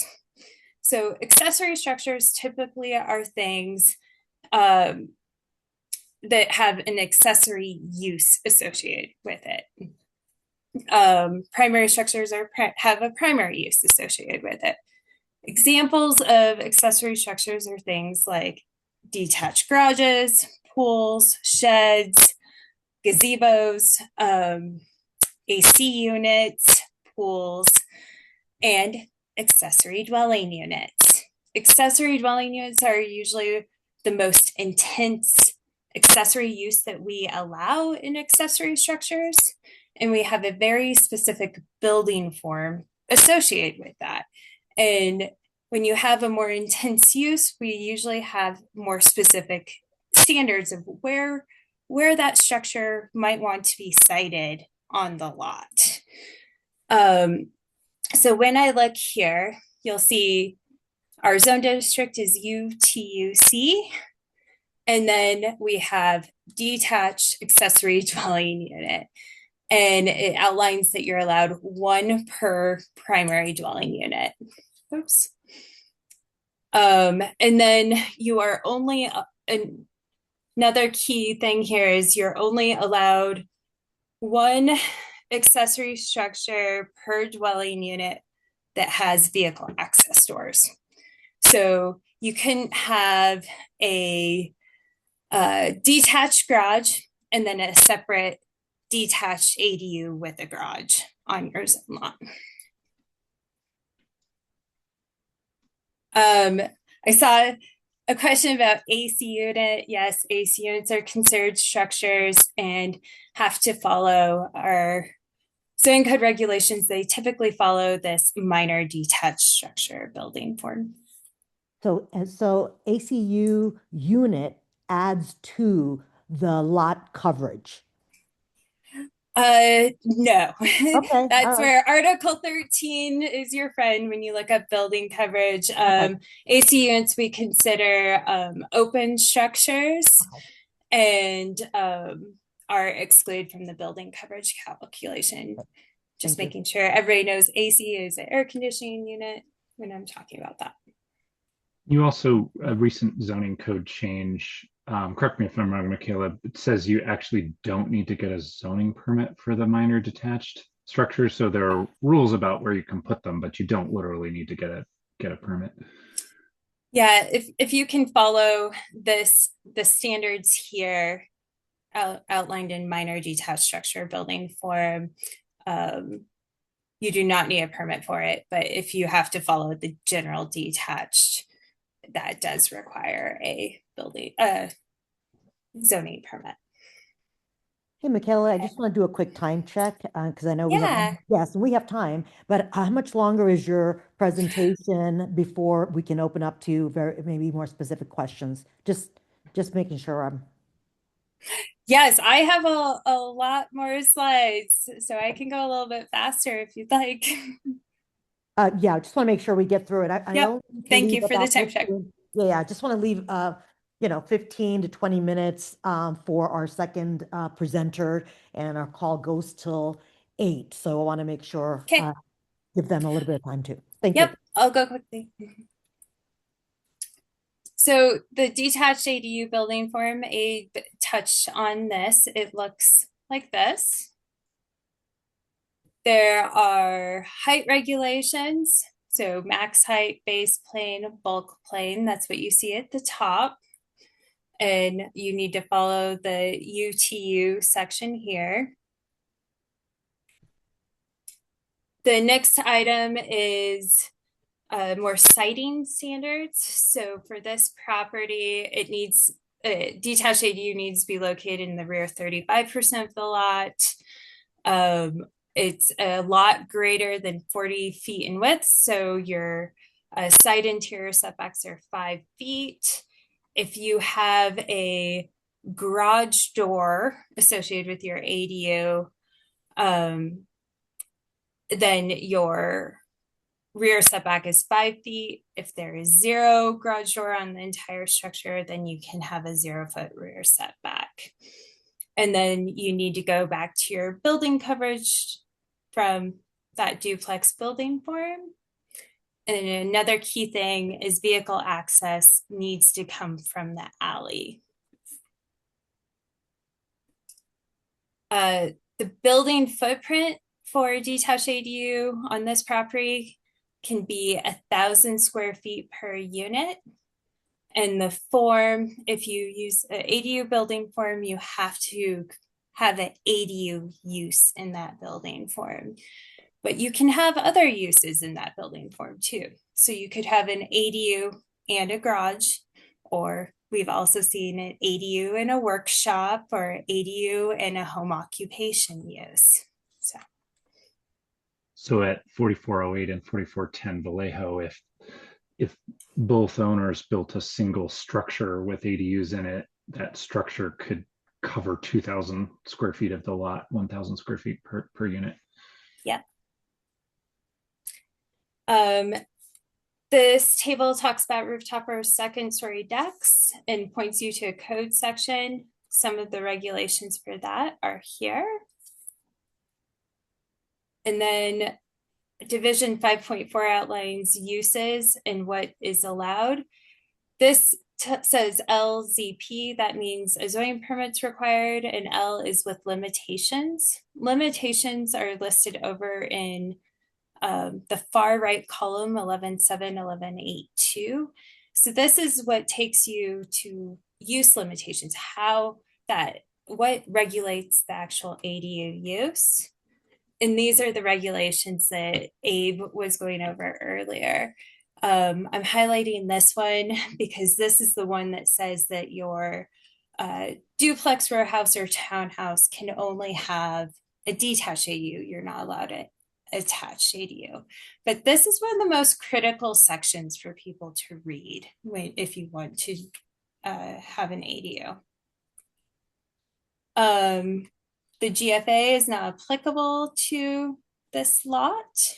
So accessory structures typically are things that have an accessory use associated with it. Primary structures have a primary use associated with it. Examples of accessory structures are things like detached garages, pools, sheds, gazebos, AC units, pools, and accessory dwelling units. Accessory dwelling units are usually the most intense accessory use that we allow in accessory structures. And we have a very specific building form associated with that. And when you have a more intense use, we usually have more specific standards of where that structure might want to be sited on the lot. So when I look here, you'll see our zone district is UTUC, and then we have detached accessory dwelling unit. And it outlines that you're allowed one per primary dwelling unit. Oops. And then you are only, another key thing here is you're only allowed one accessory structure per dwelling unit that has vehicle access doors. So you couldn't have a detached garage and then a separate detached ADU with a garage on your zone lot. I saw a question about AC unit. Yes, AC units are considered structures and have to follow our zoning code regulations. They typically follow this minor detached structure building form. So ACU unit adds to the lot coverage. No. Okay. That's where Article 13 is your friend when you look up building coverage. AC units we consider open structures and are excluded from the building coverage calculation. Just making sure everybody knows AC is an air conditioning unit when I'm talking about that. You also, a recent zoning code change, correct me if I'm wrong, Michaela, it says you actually don't need to get a zoning permit for the minor detached structures. So there are rules about where you can put them, but you don't literally need to get a permit. Yeah, if you can follow the standards here outlined in minor detached structure building form, you do not need a permit for it. But if you have to follow the general detached, that does require a building zoning permit. Hey, Michaela, I just want to do a quick time check because I know we have time, but how much longer is your presentation before we can open up to maybe more specific questions? Just making sure I'm. Yes, I have a lot more slides, so I can go a little bit faster if you'd like. Yeah, I just want to make sure we get through it. I don't Thank you for the about time check. Yeah, I just want to leave 15 to 20 minutes for our second presenter, and our call goes till 8. So I want to make sure give them a little bit of time too. Thank you. I'll go quickly. So the detached ADU building form, Abe touched on this. It looks like this. There are height regulations. So max height, base plane, bulk plane. That's what you see at the top. And you need to follow the UTU section here. The next item is more siting standards. So for this property, it needs detached ADU needs to be located in the rear 35% of the lot. It's a lot greater than 40 feet in width. So your side interior setbacks are 5 feet. If you have a garage door associated with your ADU, then your rear setback is 5 feet. If there is 0 garage door on the entire structure, then you can have a 0-foot rear setback. And then you need to go back to your building coverage from that duplex building form. And another key thing is vehicle access needs to come from the alley. The building footprint for detached ADU on this property can be 1,000 square feet per unit. And the form, if you use an ADU building form, you have to have an ADU use in that building form. But you can have other uses in that building form too. So you could have an ADU and a garage, or we've also seen an ADU in a workshop, or ADU in a home occupation use. So at 4408 and 4410 Vallejo, if both owners built a single structure with ADUs in it, that structure could cover 2,000 square feet of the lot, 1,000 square feet per unit. Yeah. This table talks about rooftop or second story decks and points you to a code section. Some of the regulations for that are here. And then Division 5.4 outlines uses and what is allowed. This says LZP, that means a zoning permit's required, and L is with limitations. Limitations are listed over in the far right column, 11.7, 11.8.2. So this is what takes you to use limitations, what regulates the actual ADU use. And these are the regulations that Abe was going over earlier. I'm highlighting this one because this is the one that says that your duplex, row house, or townhouse can only have a detached ADU. You're not allowed to attach ADU. But this is one of the most critical sections for people to read if you want to have an ADU. The GFA is not applicable to this lot.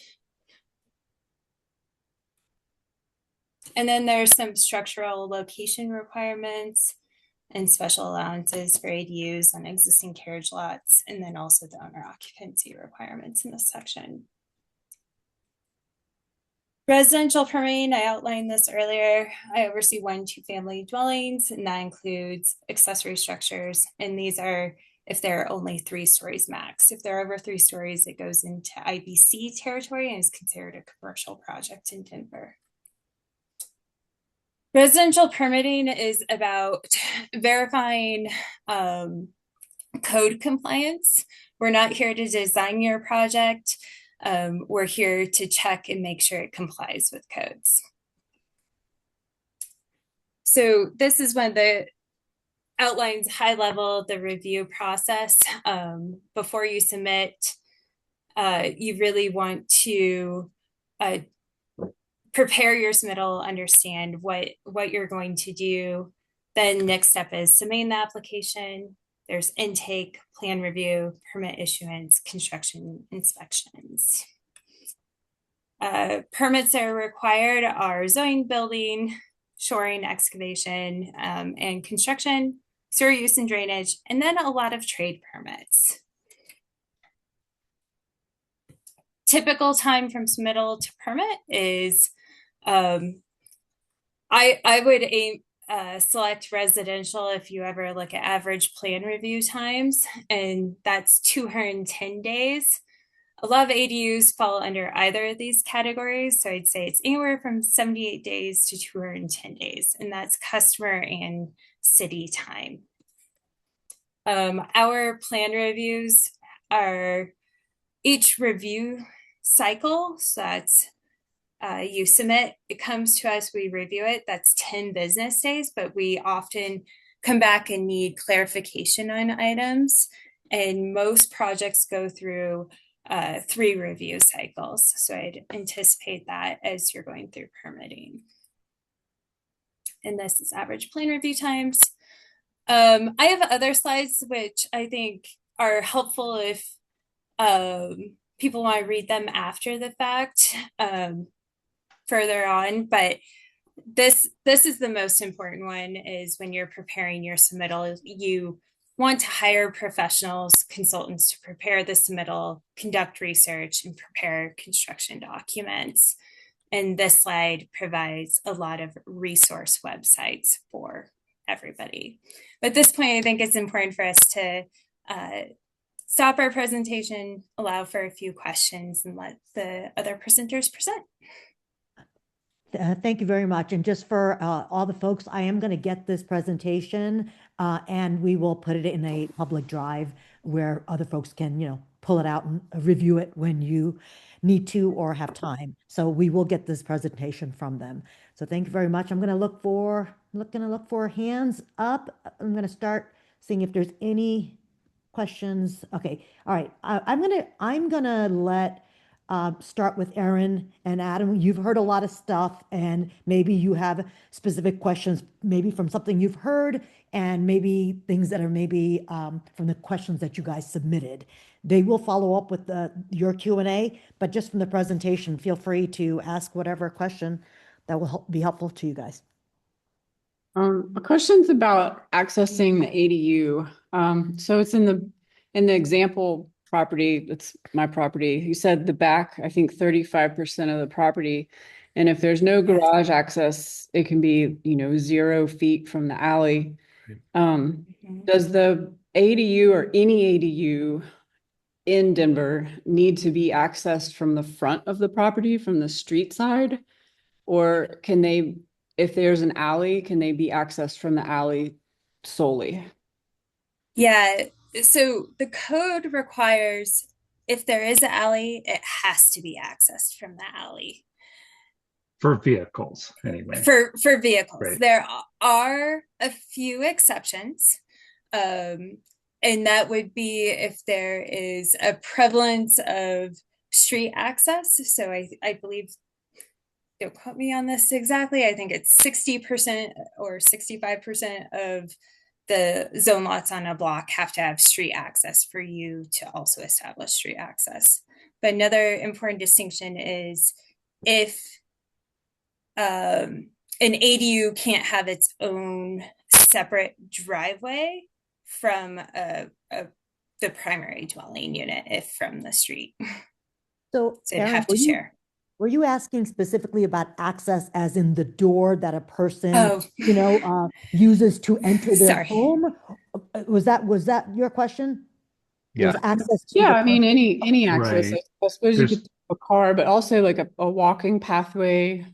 And then there's some structural location requirements and special allowances for ADUs on existing carriage lots, and then also the owner occupancy requirements in this section. Residential permitting, I outlined this earlier. I oversee 1-2 family dwellings, and that includes accessory structures. And these are if they're only 3 stories max. If they're over 3 stories, it goes into IBC territory and is considered a commercial project in Denver. Residential permitting is about verifying code compliance. We're not here to design your project. We're here to check and make sure it complies with codes. So this is one of the outlines high level the review process. Before you submit, you really want to prepare your submittal, understand what you're going to do. Then next step is submitting the application. There's intake, plan review, permit issuance, construction inspections. Permits that are required are zoning, building, shoring, excavation, and construction, sewer use and drainage, and then a lot of trade permits. Typical time from submittal to permit is, I would aim, select residential if you ever look at average plan review times, and that's 210 days. A lot of ADUs fall under either of these categories, so I'd say it's anywhere from 78 days to 210 days, and that's customer and city time. Our plan reviews are each review cycle, so that's you submit, it comes to us, we review it, that's 10 business days, but we often come back and need clarification on items, and most projects go through 3 review cycles. So I'd anticipate that as you're going through permitting. And this is average plan review times. I have other slides which I think are helpful if people want to read them after the fact further on, but this is the most important one. Is when you're preparing your submittal, you want to hire professionals, consultants to prepare the submittal, conduct research, and prepare construction documents. And this slide provides a lot of resource websites for everybody. But at this point, I think it's important for us to stop our presentation, allow for a few questions, and let the other presenters present. Thank you very much. And just for all the folks, I am going to get this presentation and we will put it in a public drive where other folks can, pull it out and review it when you need to or have time. So we will get this presentation from them. So thank you very much. I'm going to look for hands up. I'm going to start seeing if there's any questions. Okay. All right. I'm gonna let start with Erin and Adam. You've heard a lot of stuff, and maybe you have specific questions, maybe from something you've heard, and maybe things that are maybe from the questions that you guys submitted. They will follow up with your Q&A, but just from the presentation, feel free to ask whatever question that will be helpful to you guys. A question's about accessing the ADU. So it's in the example property, it's my property. You said the back, I think 35% of the property. And if there's no garage access, it can be, 0 feet from the alley. Does the ADU or any ADU in Denver need to be accessed from the front of the property, from the street side? Or can they, if there's an alley, can they be accessed from the alley solely? Yeah, so the code requires if there is an alley, it has to be accessed from the alley. For vehicles, anyway. For vehicles. Right. There are a few exceptions. And that would be if there is a prevalence of street access. So I believe, don't quote me on this exactly, I think it's 60% or 65% of the zone lots on a block have to have street access for you to also establish street access. But another important distinction is if an ADU can't have its own separate driveway from the primary dwelling unit if from the street. So they'd Erin, have to share. Were you asking specifically about access as in the door that a person, uses to enter their Sorry. home? Was that your question? Yeah. Was access to Yeah, the I mean, any access. Right. I suppose you There's- could take a car, but also like a walking pathway.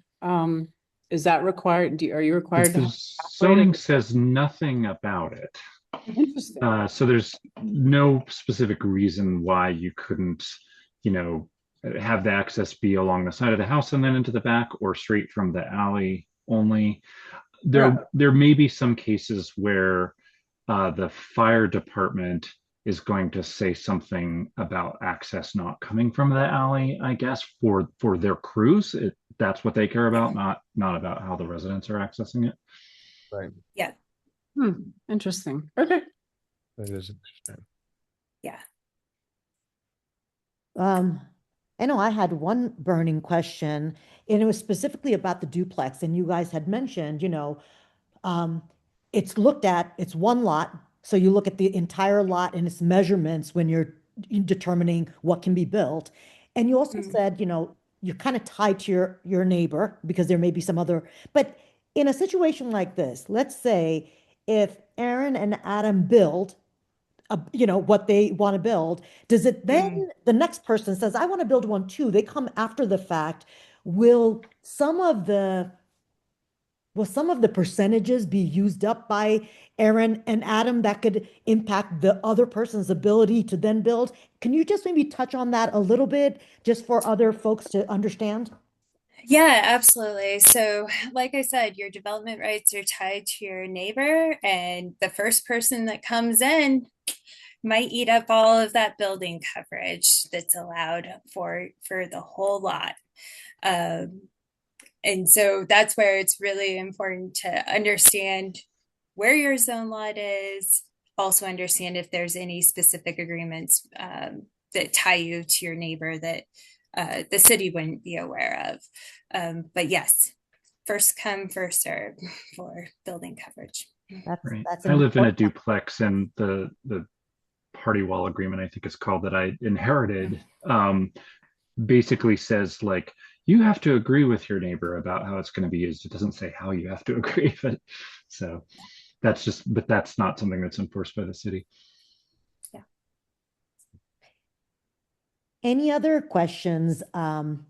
Is that required? Are you required to The have zoning says nothing about it. Interesting. So there's no specific reason why you couldn't, have the access be along the side of the house and then into the back or straight from the alley only. There may be some cases where the fire department is going to say something about access not coming from the alley, I guess, for their crews. That's what they care about, not about how the residents are accessing it. Right. Yeah. Interesting. Okay. That is interesting. Yeah. I know I had one burning question, and it was specifically about the duplex. And you guys had mentioned, it's looked at, it's one lot. So you look at the entire lot and its measurements when you're determining what can be built. And you also said, you're kind of tied to your neighbor because there may be some other, but in a situation like this, let's say if Aaron and Adam build what they want to build, does it then the next person says, I want to build one too, they come after the fact, will some of the percentages be used up by Aaron and Adam that could impact the other person's ability to then build? Can you just maybe touch on that a little bit just for other folks to understand? Yeah, absolutely. So, like I said, your development rights are tied to your neighbor, and the first person that comes in might eat up all of that building coverage that's allowed for the whole lot. And so that's where it's really important to understand where your zone lot is, also understand if there's any specific agreements that tie you to your neighbor that the city wouldn't be aware of. But yes, first come, first serve for building coverage. Right. That's I live in a important. duplex, and the party wall agreement, I think it's called, that I inherited, basically says like, you have to agree with your neighbor about how it's going to be used. It doesn't say how you have to agree, but so but that's not something that's enforced by the city. Yeah. Any other questions,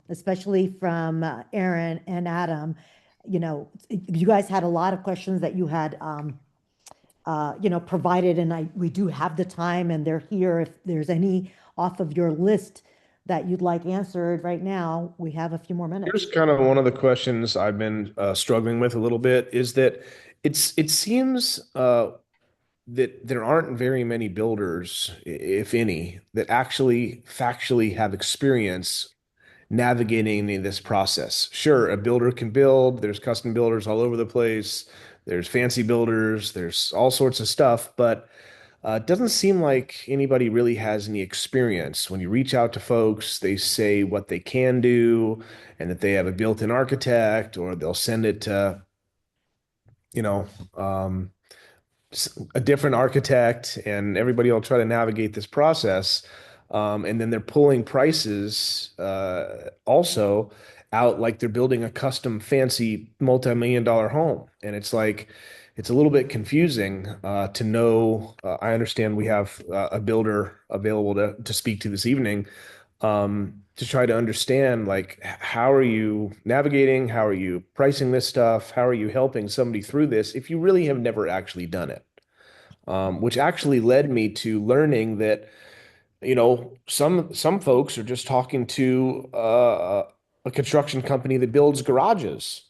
especially from Aaron and Adam? You know, you guys had a lot of questions that you had, provided, and we do have the time, and they're here. If there's any off of your list that you'd like answered right now, we have a few more minutes. Here's kind of one of the questions I've been struggling with a little bit is that it seems that there aren't very many builders, if any, that actually factually have experience navigating this process. Sure, a builder can build, there's custom builders all over the place, there's fancy builders, there's all sorts of stuff, but it doesn't seem like anybody really has any experience. When you reach out to folks, they say what they can do and that they have a built-in architect, or they'll send it to, you know, a different architect, and everybody will try to navigate this process. And then they're pulling prices also out like they're building a custom fancy multi-million-dollar home. And it's like, it's a little bit confusing to know. I understand we have a builder available to speak to this evening, to try to understand, like, how are you navigating? How are you pricing this stuff? How are you helping somebody through this if you really have never actually done it? Which actually led me to learning that, some folks are just talking to a construction company that builds garages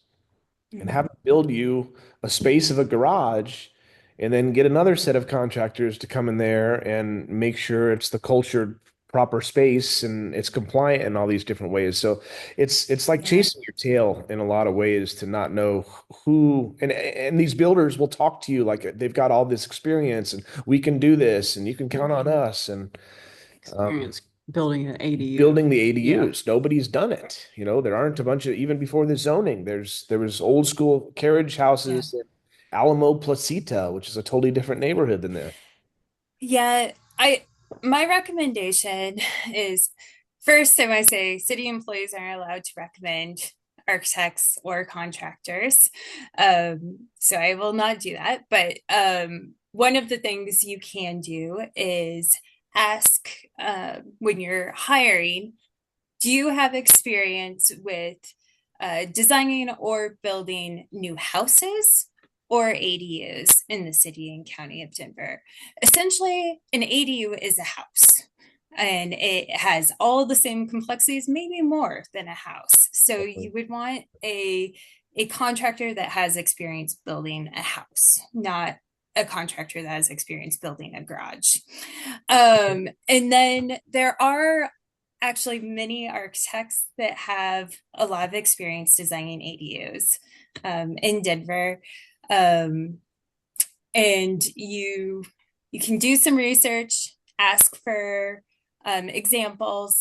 and have them build you a space of a garage, and then get another set of contractors to come in there and make sure it's the cultured proper space and it's compliant in all these different ways. So it's like chasing your tail in a lot of ways to not know who, and these builders will talk to you like they've got all this experience and we can do this and you can count on us, and Experience building an ADU. building the ADUs. Nobody's done it. There aren't a bunch of, even before the zoning, there was old school carriage houses in Alamo Placita, which is a totally different neighborhood than there. Yeah, my recommendation is, first, I might say city employees aren't allowed to recommend architects or contractors. So I will not do that. But one of the things you can do is ask, when you're hiring, do you have experience with designing or building new houses or ADUs in the city and county of Denver? Essentially, an ADU is a house, and it has all the same complexities, maybe more than a house. So you would want a contractor that has experience building a house, not a contractor that has experience building a garage. And then there are actually many architects that have a lot of experience designing ADUs in Denver. And you can do some research, ask for examples,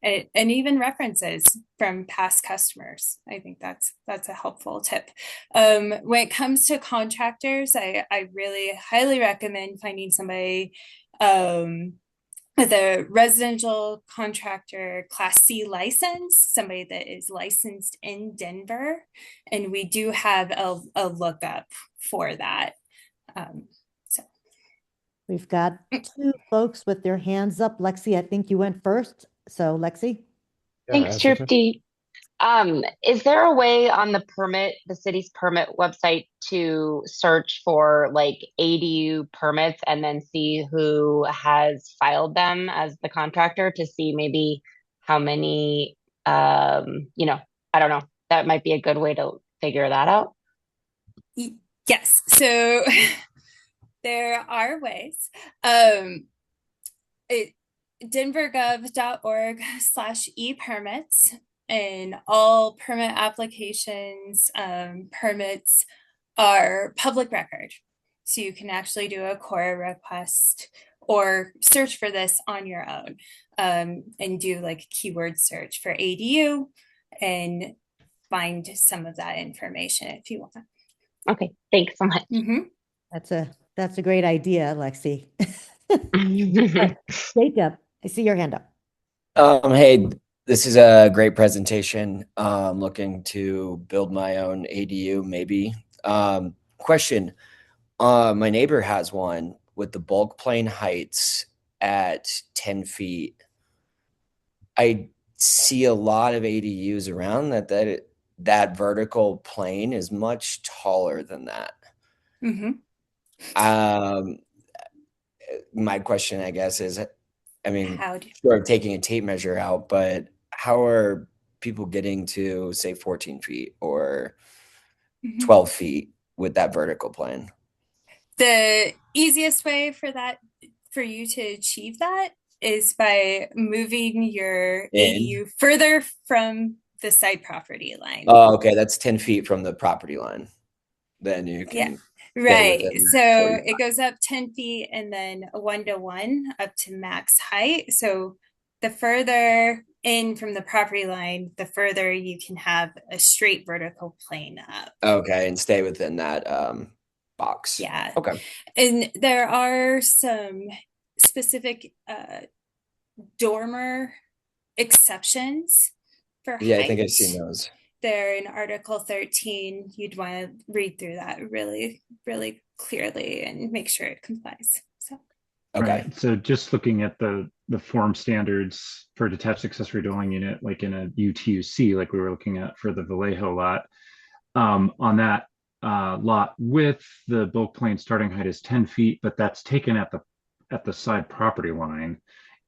and even references from past customers. I think that's a helpful tip. When it comes to contractors, I really highly recommend finding somebody with a residential contractor Class C license, somebody that is licensed in Denver. And we do have a lookup for that. We've got two folks with their hands up. Lexi, I think you went first. So Lexi? Thanks, Tripti. Is there a way on the city's permit website to search for like ADU permits and then see who has filed them as the contractor to see maybe how many, I don't know. That might be a good way to figure that out. Yes. So there are ways. denvergov.org/e-permits, and all permit applications, permits are public record. So you can actually do a CORA request or search for this on your own, and do like a keyword search for ADU and find some of that information if you want. Okay, thanks so much. That's a great idea, Lexi. Jacob, I see your hand up. Hey, this is a great presentation. Looking to build my own ADU, maybe. Question. My neighbor has one with the bulk plane heights at 10 feet, I see a lot of ADUs around that vertical plane is much taller than that. Um, my question, I guess, is, I mean, sure, taking a tape measure out, but how are people getting to, say, 14 feet or 12 feet with that vertical plane? The easiest way for you to achieve that is by moving your ADU further from the side property line. Oh, okay. That's 10 feet from the property line. Then you can. Right. So it goes up 10 feet and then a 1-to-1 up to max height. So the further in from the property line, the further you can have a straight vertical plane up. Okay. And stay within that box. Yeah. Okay. And there are some specific dormer exceptions for height. Yeah, I think I've seen those. They're in Article 13. You'd want to read through that really, really clearly and make sure it complies. So. Okay. Right. So just looking at the form standards for detached accessory dwelling unit, like in a UTUC, like we were looking at for the Vallejo lot, on that lot with the bulk plane starting height is 10 feet, but that's taken at the side property line.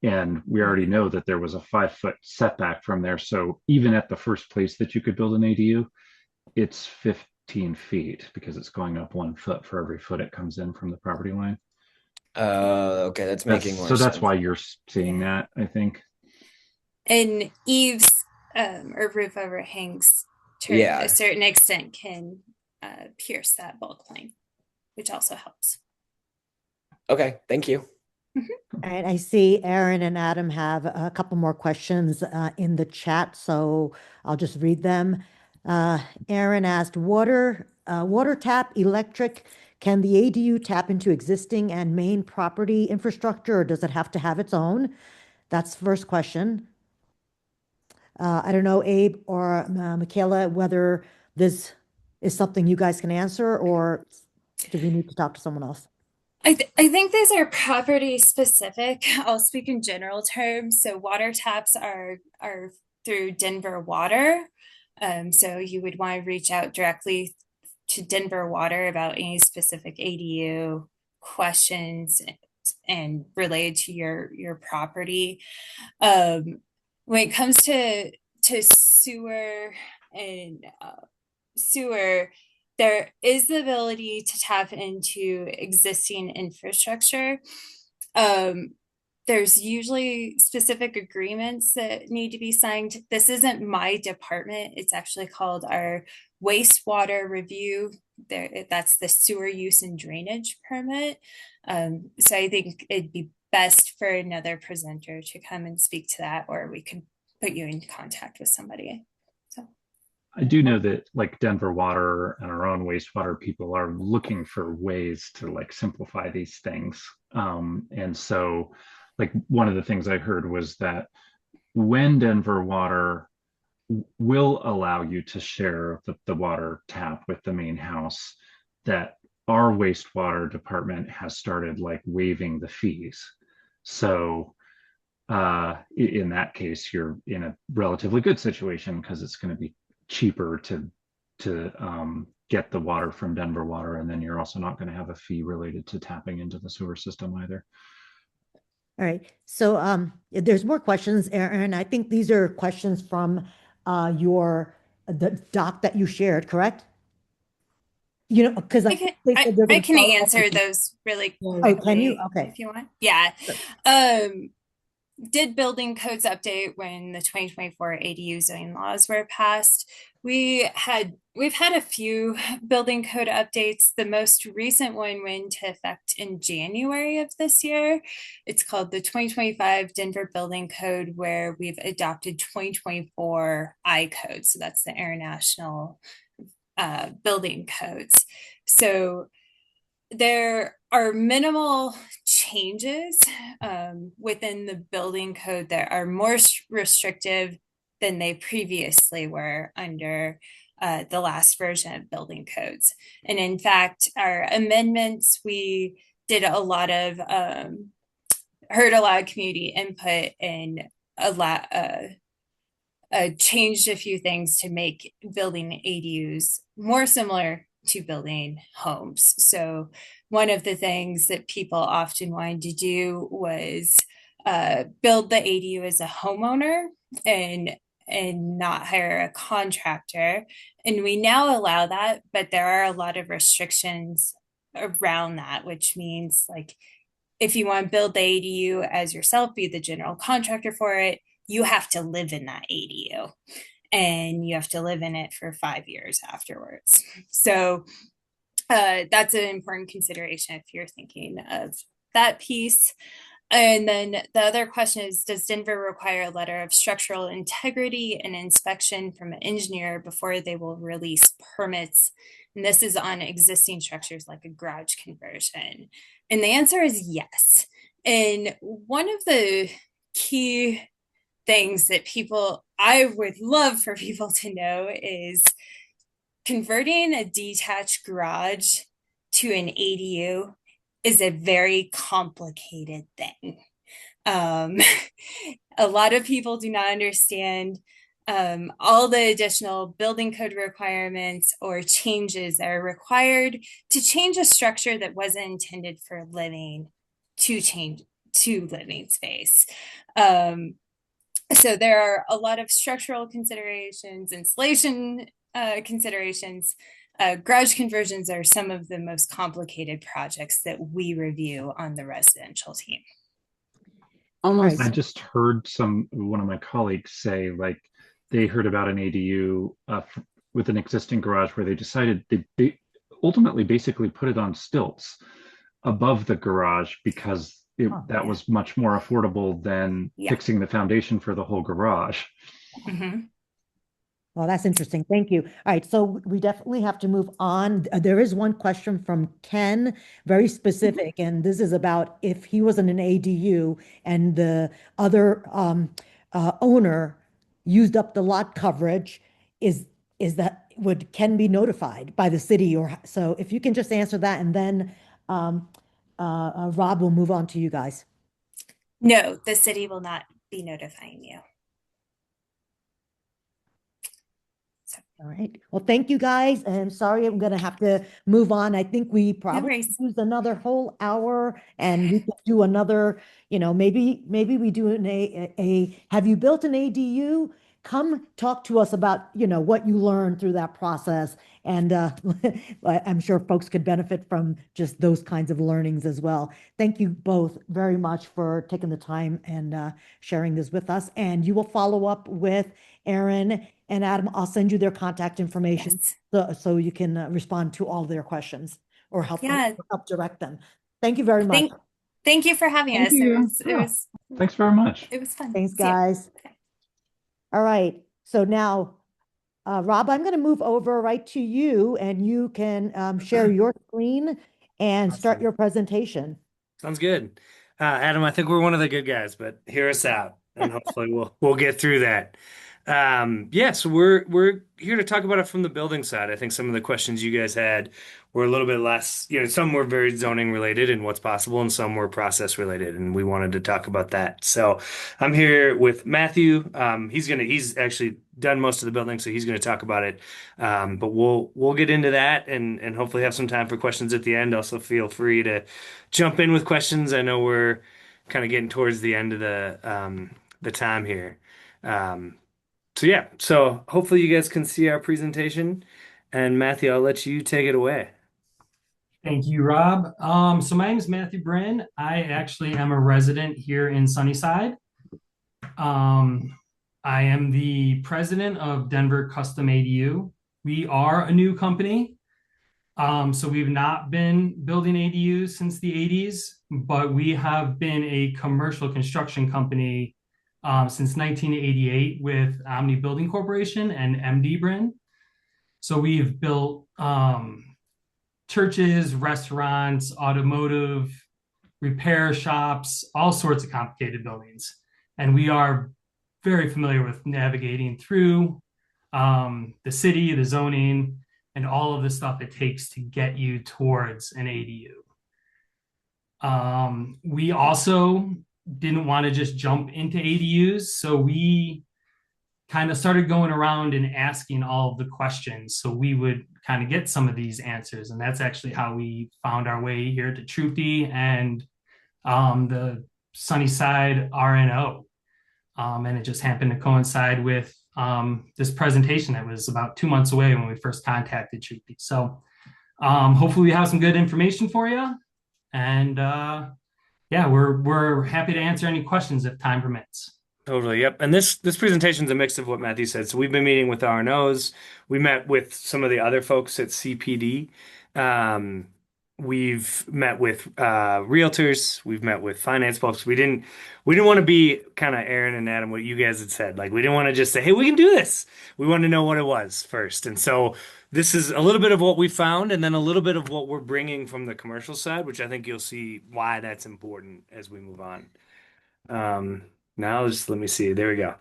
And we already know that there was a 5-foot setback from there. So even at the first place that you could build an ADU, it's 15 feet because it's going up 1 foot for every foot it comes in from the property line. Okay, that's making more sense. So that's why you're seeing that, I think. And eaves or roof overhangs to a certain extent can pierce that bulk plane, which also helps. Okay, thank you. All right, I see Aaron and Adam have a couple more questions in the chat, so I'll just read them. Aaron asked, water tap, electric, can the ADU tap into existing and main property infrastructure, or does it have to have its own? That's the first question. I don't know, Abe or Michaela, whether this is something you guys can answer, or do we need to talk to someone else? I think these are property specific. I'll speak in general terms. So water taps are through Denver Water. So you would want to reach out directly to Denver Water about any specific ADU questions and related to your property. When it comes to sewer and sewer, there is the ability to tap into existing infrastructure. There's usually specific agreements that need to be signed. This isn't my department. It's actually called our wastewater review. That's the sewer use and drainage permit. So I think it'd be best for another presenter to come and speak to that, or we could put you in contact with somebody. I do know that like Denver Water and our own wastewater people are looking for ways to like simplify these things. And so like one of the things I heard was that when Denver Water will allow you to share the water tap with the main house, that our wastewater department has started like waiving the fees. So in that case, you're in a relatively good situation because it's going to be cheaper to get the water from Denver Water, and then you're also not going to have a fee related to tapping into the sewer system either. All right, so there's more questions, Aaron. I think these are questions from the doc that you shared, correct? You know, because I can answer those really quickly. Oh, can you? Okay. If you want. Yeah. Sure. Did building codes update when the 2024 ADU zoning laws were passed. We've had a few building code updates. The most recent one went into effect in January of this year. It's called the 2025 Denver Building Code, where we've adopted 2024 I code. So that's the international building codes. So there are minimal changes within the building code that are more restrictive than they previously were under the last version of building codes. And in fact, our amendments, we did a lot of heard a lot of community input and a lot changed a few things to make building ADUs more similar to building homes. So one of the things that people often wanted to do was build the ADU as a homeowner and not hire a contractor. And we now allow that, but there are a lot of restrictions around that, which means like if you want to build the ADU as yourself, be the general contractor for it, you have to live in that ADU and you have to live in it for 5 years afterwards. So that's an important consideration if you're thinking of that piece. And then the other question is, does Denver require a letter of structural integrity and inspection from an engineer before they will release permits? And this is on existing structures like a garage conversion. And the answer is yes. And one of the key things that I would love for people to know is converting a detached garage to an ADU is a very complicated thing. A lot of people do not understand all the additional building code requirements or changes that are required to change a structure that wasn't intended for living to change to living space. So there are a lot of structural considerations, insulation considerations. Garage conversions are some of the most complicated projects that we review on the residential team. I just heard one of my colleagues say like they heard about an ADU with an existing garage where they decided they ultimately basically put it on stilts above the garage because that was much more affordable than fixing the foundation for the whole garage. Mm-hmm. Well, that's interesting. Thank you. All right, so we definitely have to move on. There is one question from Ken, very specific, and this is about if he was in an ADU and the other owner used up the lot coverage, is that would Ken be notified by the city? Or so if you can just answer that, and then Rob will move on to you guys. No, the city will not be notifying you. All right. Well, thank you guys. And sorry, I'm going to have to move on. I think we probably use another whole hour and we could do another, maybe we do have you built an ADU? Come talk to us about, what you learned through that process. And I'm sure folks could benefit from just those kinds of learnings as well. Thank you both very much for taking the time and sharing this with us. And you will follow up with Aaron and Adam. I'll send you their contact information so you can respond to all their questions or help direct them. Thank you very much. Thank you for having us. Thanks very much. It was fun. Thanks, guys. Okay. All right. So now, Rob, I'm going to move over right to you and you can share your screen and start your presentation. Sounds good. Adam, I think we're one of the good guys, but hear us out and hopefully we'll get through that. So we're here to talk about it from the building side. I think some of the questions you guys had were a little bit less, some were very zoning related and what's possible, and some were process related, and we wanted to talk about that. So I'm here with Matthew. He's actually done most of the building, so he's gonna talk about it. But we'll get into that and hopefully have some time for questions at the end. Also feel free to jump in with questions. I know we're kind of getting towards the end of the time here. So hopefully you guys can see our presentation, and Matthew, I'll let you take it away. Thank you, Rob. So my name is Matthew Brin. I actually am a resident here in Sunnyside. I am the president of Denver Custom ADU. We are a new company. So we've not been building ADUs since the 80s, but we have been a commercial construction company since 1988 with Omni Building Corporation and MD Brin. So we've built churches, restaurants, automotive, repair shops, all sorts of complicated buildings. And we are very familiar with navigating through the city, the zoning, and all of the stuff it takes to get you towards an ADU. We also didn't want to just jump into ADUs. So we kind of started going around and asking all of the questions so we would kind of get some of these answers. And that's actually how we found our way here to Troopy and the Sunnyside RNO. And it just happened to coincide with this presentation that was about 2 months away when we first contacted Troopy. So hopefully we have some good information for you. And yeah, we're happy to answer any questions if time permits. Totally. Yep. And this presentation is a mix of what Matthew said. So we've been meeting with RNOs. We met with some of the other folks at CPD. We've met with realtors. We've met with finance folks. We didn't want to be kind of Aaron and Adam, what you guys had said. Like we didn't want to just say, hey, we can do this. We wanted to know what it was first. And so this is a little bit of what we found, and then a little bit of what we're bringing from the commercial side, which I think you'll see why that's important as we move on. Now just let me see. There we go.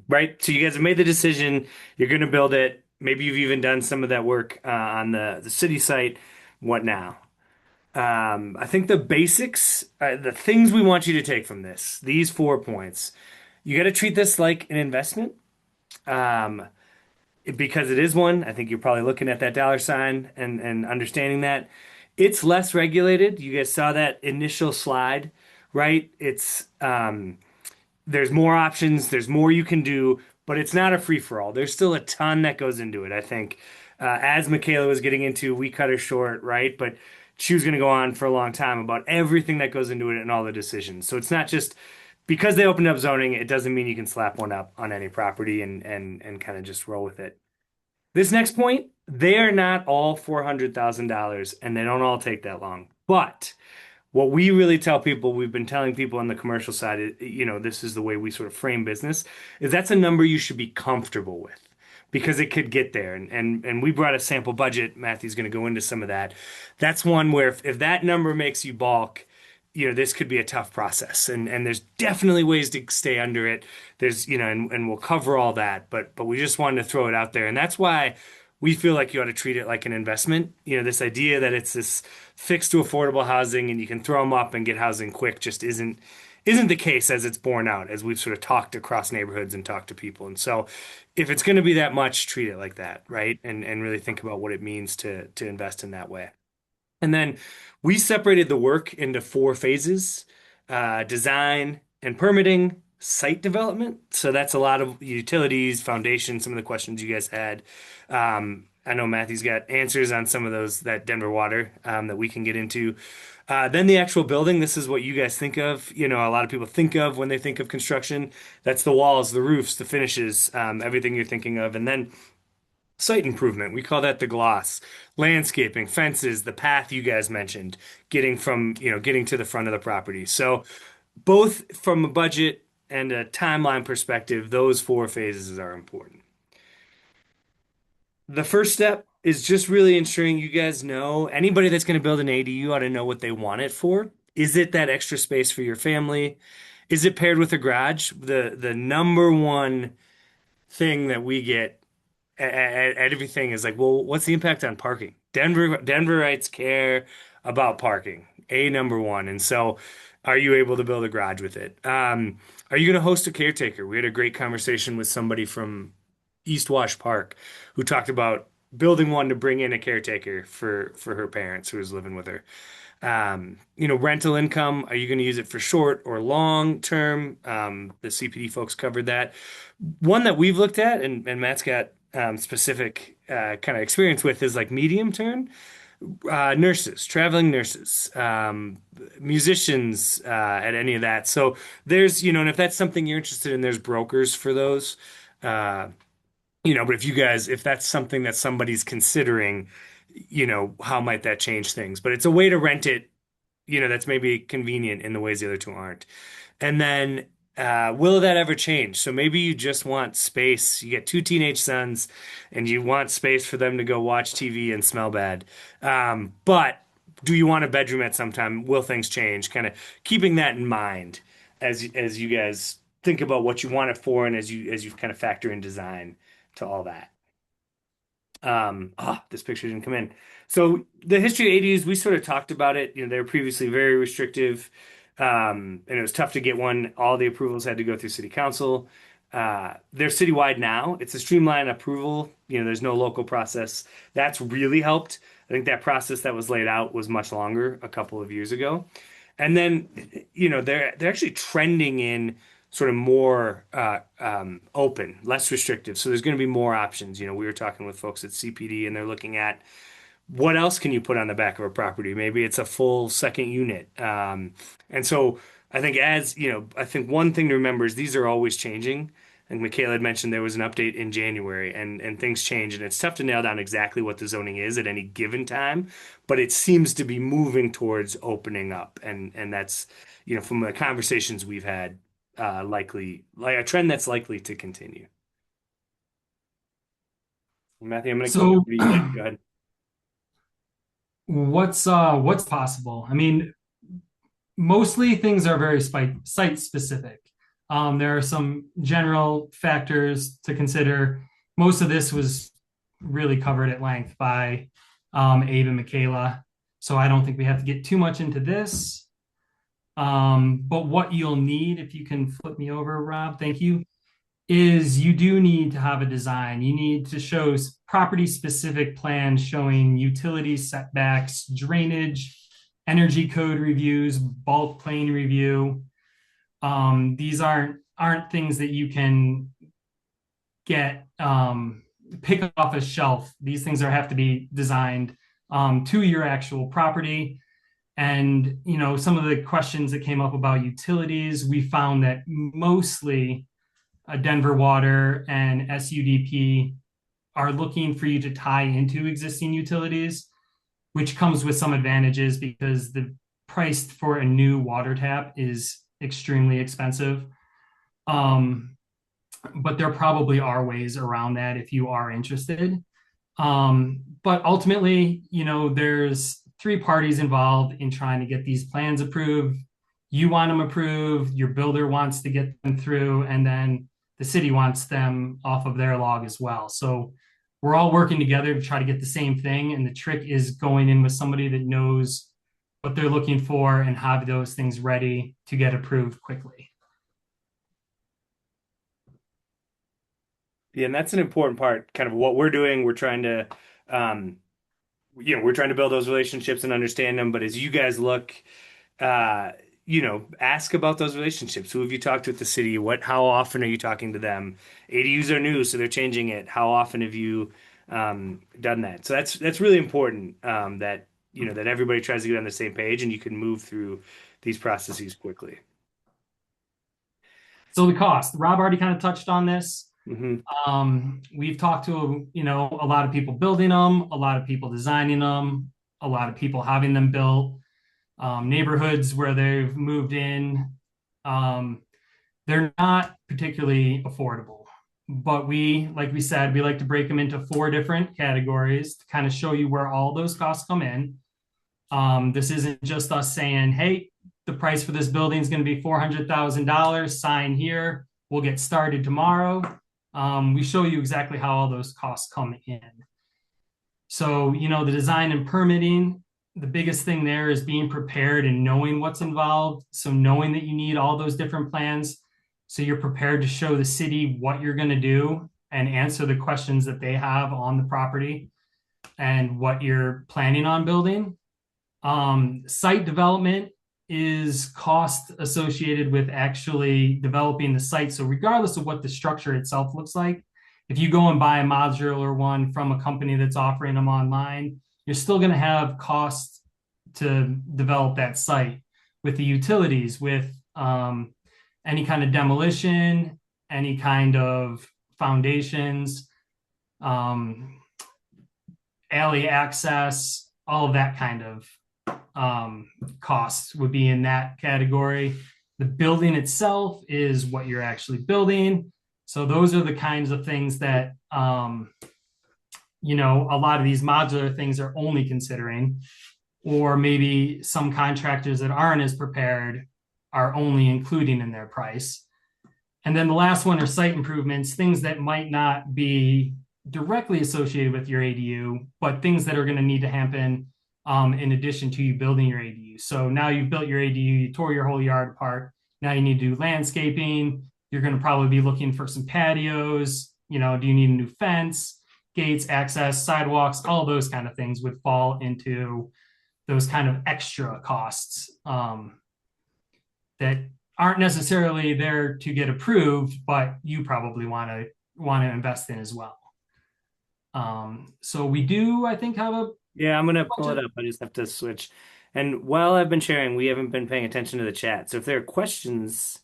Right. So you guys have made the decision. You're going to build it. Maybe you've even done some of that work on the city site. What now? I think the basics, the things we want you to take from this, these 4 points, you got to treat this like an investment. Because it is one. I think you're probably looking at that dollar sign and understanding that it's less regulated. You guys saw that initial slide, right? It's there's more options, there's more you can do, but it's not a free for all. There's still a ton that goes into it. I think as Michaela was getting into, we cut her short, right? But she was going to go on for a long time about everything that goes into it and all the decisions. So it's not just because they opened up zoning, it doesn't mean you can slap one up on any property and kind of just roll with it. This next point, they are not all $400,000 and they don't all take that long. But what we really tell people, we've been telling people on the commercial side, this is the way we sort of frame business, is that's a number you should be comfortable with because it could get there. And we brought a sample budget. Matthew's going to go into some of that. That's one where if that number makes you balk, this could be a tough process. And there's definitely ways to stay under it. There's, and we'll cover all that, but we just wanted to throw it out there. And that's why we feel like you ought to treat it like an investment. This idea that it's this fixed to affordable housing and you can throw them up and get housing quick just isn't the case as it's borne out, as we've sort of talked across neighborhoods and talked to people. And so if it's going to be that much, treat it like that, right? And really think about what it means to invest in that way. And then we separated the work into 4 phases, design and permitting, site development. So that's a lot of utilities, foundation, some of the questions you guys had. I know Matthew's got answers on some of those, that Denver water that we can get into. Then the actual building, this is what you guys think of. A lot of people think of when they think of construction. That's the walls, the roofs, the finishes, everything you're thinking of. And then site improvement, we call that the gloss. Landscaping, fences, the path you guys mentioned, getting to the front of the property. So both from a budget and a timeline perspective, those 4 phases are important. The first step is just really ensuring you guys know anybody that's going to build an ADU ought to know what they want it for. Is it that extra space for your family? Is it paired with a garage? The number one thing that we get at everything is like, well, what's the impact on parking? Denverites care about parking, number one. And so are you able to build a garage with it? Are you going to host a caretaker? We had a great conversation with somebody from East Wash Park who talked about building one to bring in a caretaker for her parents who was living with her. Rental income, are you going to use it for short or long term? The CPD folks covered that. One that we've looked at, and Matt's got specific kind of experience with, is like medium term. Nurses, traveling nurses, musicians, at any of that. So there's, and if that's something you're interested in, there's brokers for those. But if that's something that somebody's considering, how might that change things? But it's a way to rent it, that's maybe convenient in the ways the other 2 aren't. And then, will that ever change? So maybe you just want space. You get 2 teenage sons and you want space for them to go watch TV and smell bad. But do you want a bedroom at some time? Will things change? Kind of keeping that in mind as you guys think about what you want it for, and as you kind of factor in design to all that. This picture didn't come in. So the history of ADUs, we sort of talked about it. They were previously very restrictive. And it was tough to get one. All the approvals had to go through city council. They're citywide now. It's a streamlined approval. There's no local process. That's really helped. I think that process that was laid out was much longer a couple of years ago. And then, they're actually trending in sort of more open, less restrictive. So there's going to be more options. We were talking with folks at CPD, and they're looking at what else can you put on the back of a property? Maybe it's a full second unit. And so I think I think one thing to remember is these are always changing. And Michaela had mentioned there was an update in January and things change, and it's tough to nail down exactly what the zoning is at any given time, but it seems to be moving towards opening up. And that's, from the conversations we've had, likely like a trend that's likely to continue. Matthew, I'm going to go to you. Go ahead. What's possible? I mean, mostly things are very site specific. There are some general factors to consider. Most of this was really covered at length by Abe and Michaela, so I don't think we have to get too much into this. But what you'll need, if you can flip me over, Rob, thank you, is you do need to have a design. You need to show property specific plans showing utility setbacks, drainage, energy code reviews, bulk plane review. These aren't things that you can get pick off a shelf. These things have to be designed to your actual property. And some of the questions that came up about utilities, we found that mostly Denver Water and SUDP are looking for you to tie into existing utilities, which comes with some advantages because the price for a new water tap is extremely expensive. But there probably are ways around that if you are interested. But ultimately, there's 3 parties involved in trying to get these plans approved. You want them approved, your builder wants to get them through, and then the city wants them off of their log as well. So we're all working together to try to get the same thing. And the trick is going in with somebody that knows what they're looking for and have those things ready to get approved quickly. Yeah, and that's an important part, kind of what we're doing. We're trying to, we're trying to build those relationships and understand them. But as you guys look, ask about those relationships. Who have you talked to at the city? How often are you talking to them? ADUs are new, so they're changing it. How often have you done that? So that's really important, that that everybody tries to get on the same page and you can move through these processes quickly. So the cost, Rob already kind of touched on this. Mm-hmm. We've talked to a lot of people building them, a lot of people designing them, a lot of people having them built. Neighborhoods where they've moved in, they're not particularly affordable. But like we said, we like to break them into 4 different categories to kind of show you where all those costs come in. This isn't just us saying, hey, the price for this building is going to be $400,000, sign here, we'll get started tomorrow. We show you exactly how all those costs come in. So, the design and permitting, the biggest thing there is being prepared and knowing what's involved. So knowing that you need all those different plans, so you're prepared to show the city what you're going to do and answer the questions that they have on the property and what you're planning on building. Site development is cost associated with actually developing the site. So regardless of what the structure itself looks like, if you go and buy a modular one from a company that's offering them online, you're still going to have costs to develop that site with the utilities, with any kind of demolition, any kind of foundations, alley access, all of that kind of costs would be in that category. The building itself is what you're actually building. So those are the kinds of things that a lot of these modular things are only considering, or maybe some contractors that aren't as prepared are only including in their price. And then the last one are site improvements, things that might not be directly associated with your ADU, but things that are going to need to happen in addition to you building your ADU. So now you've built your ADU, you tore your whole yard apart. Now you need to do landscaping. You're going to probably be looking for some patios. You know, do you need a new fence, gates, access, sidewalks? All those kind of things would fall into those kind of extra costs that aren't necessarily there to get approved, but you probably want to invest in as well. So we do, I think, have a Yeah, I'm gonna pull it up. I just have to switch. And while I've been sharing, we haven't been paying attention to the chat. So if there are questions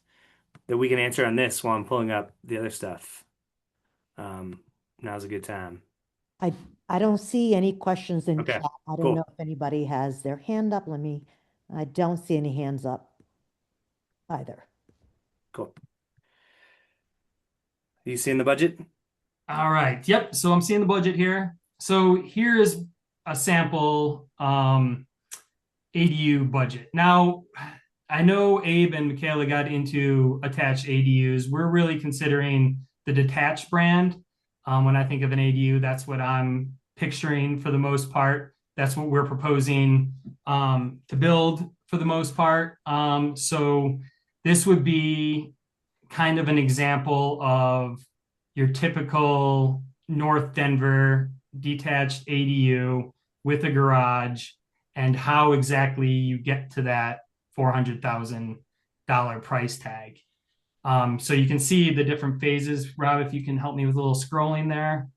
that we can answer on this while I'm pulling up the other stuff, now's a good time. I don't see any questions in Okay, chat. I don't cool. know if anybody has their hand up. I don't see any hands up either. Cool. You seeing the budget? All right. Yep. So I'm seeing the budget here. So here is a sample ADU budget. Now, I know Abe and Michaela got into attached ADUs. We're really considering the detached brand. When I think of an ADU, that's what I'm picturing for the most part. That's what we're proposing to build for the most part. So this would be kind of an example of your typical North Denver detached ADU with a garage and how exactly you get to that $400,000 price tag. So you can see the different phases. Rob, if you can help me with a little scrolling there.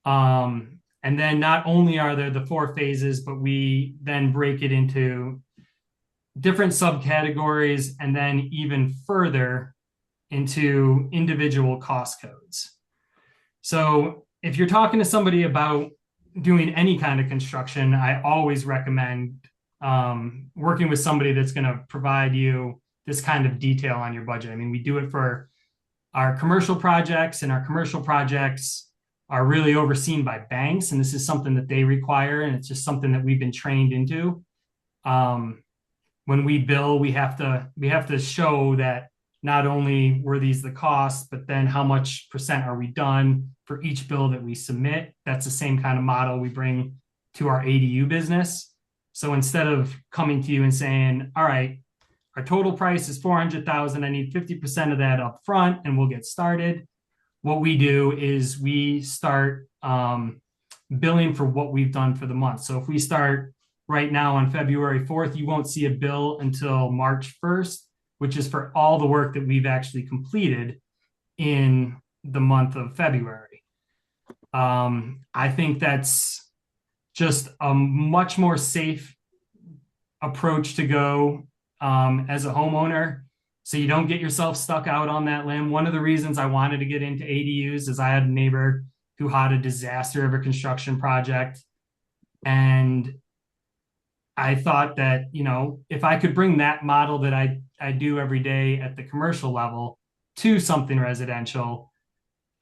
And then not only are there the 4 phases, but we then break it into different subcategories and then even further into individual cost codes. So if you're talking to somebody about doing any kind of construction, I always recommend working with somebody that's going to provide you this kind of detail on your budget. I mean, we do it for our commercial projects, and our commercial projects are really overseen by banks, and this is something that they require, and it's just something that we've been trained into. When we bill, we have to show that not only were these the costs, but then how much percent are we done for each bill that we submit. That's the same kind of model we bring to our ADU business. So instead of coming to you and saying, all right, our total price is 400,000, I need 50% of that up front and we'll get started. What we do is we start billing for what we've done for the month. So if we start right now on February 4th, you won't see a bill until March 1st, which is for all the work that we've actually completed in the month of February. I think that's just a much more safe approach to go as a homeowner, so you don't get yourself stuck out on that limb. One of the reasons I wanted to get into ADUs is I had a neighbor who had a disaster of a construction project. And I thought that, you know, if I could bring that model that I do every day at the commercial level to something residential,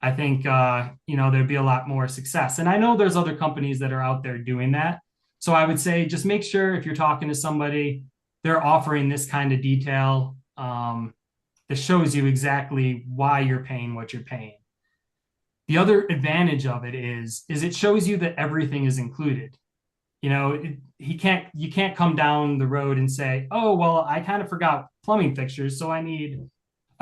I think, you know, there'd be a lot more success. And I know there's other companies that are out there doing that. So I would say just make sure if you're talking to somebody, they're offering this kind of detail that shows you exactly why you're paying what you're paying. The other advantage of it is it shows you that everything is included. You know, you can't come down the road and say, oh, well, I kind of forgot plumbing fixtures, so I need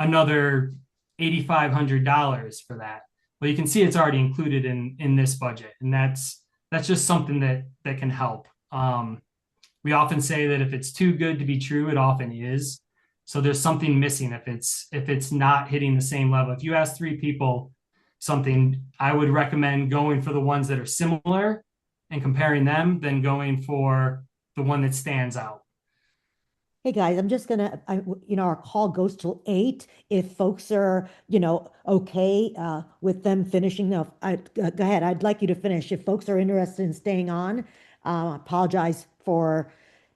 another $8,500 for that. Well, you can see it's already included in this budget, and that's just something that can help. We often say that if it's too good to be true, it often is. So there's something missing if it's not hitting the same level. If you ask 3 people something, I would recommend going for the ones that are similar and comparing them than going for the one that stands out. Hey guys, I'm just gonna, our call goes till 8. If folks are, okay with them finishing, no, go ahead. I'd like you to finish. If folks are interested in staying on, apologize for,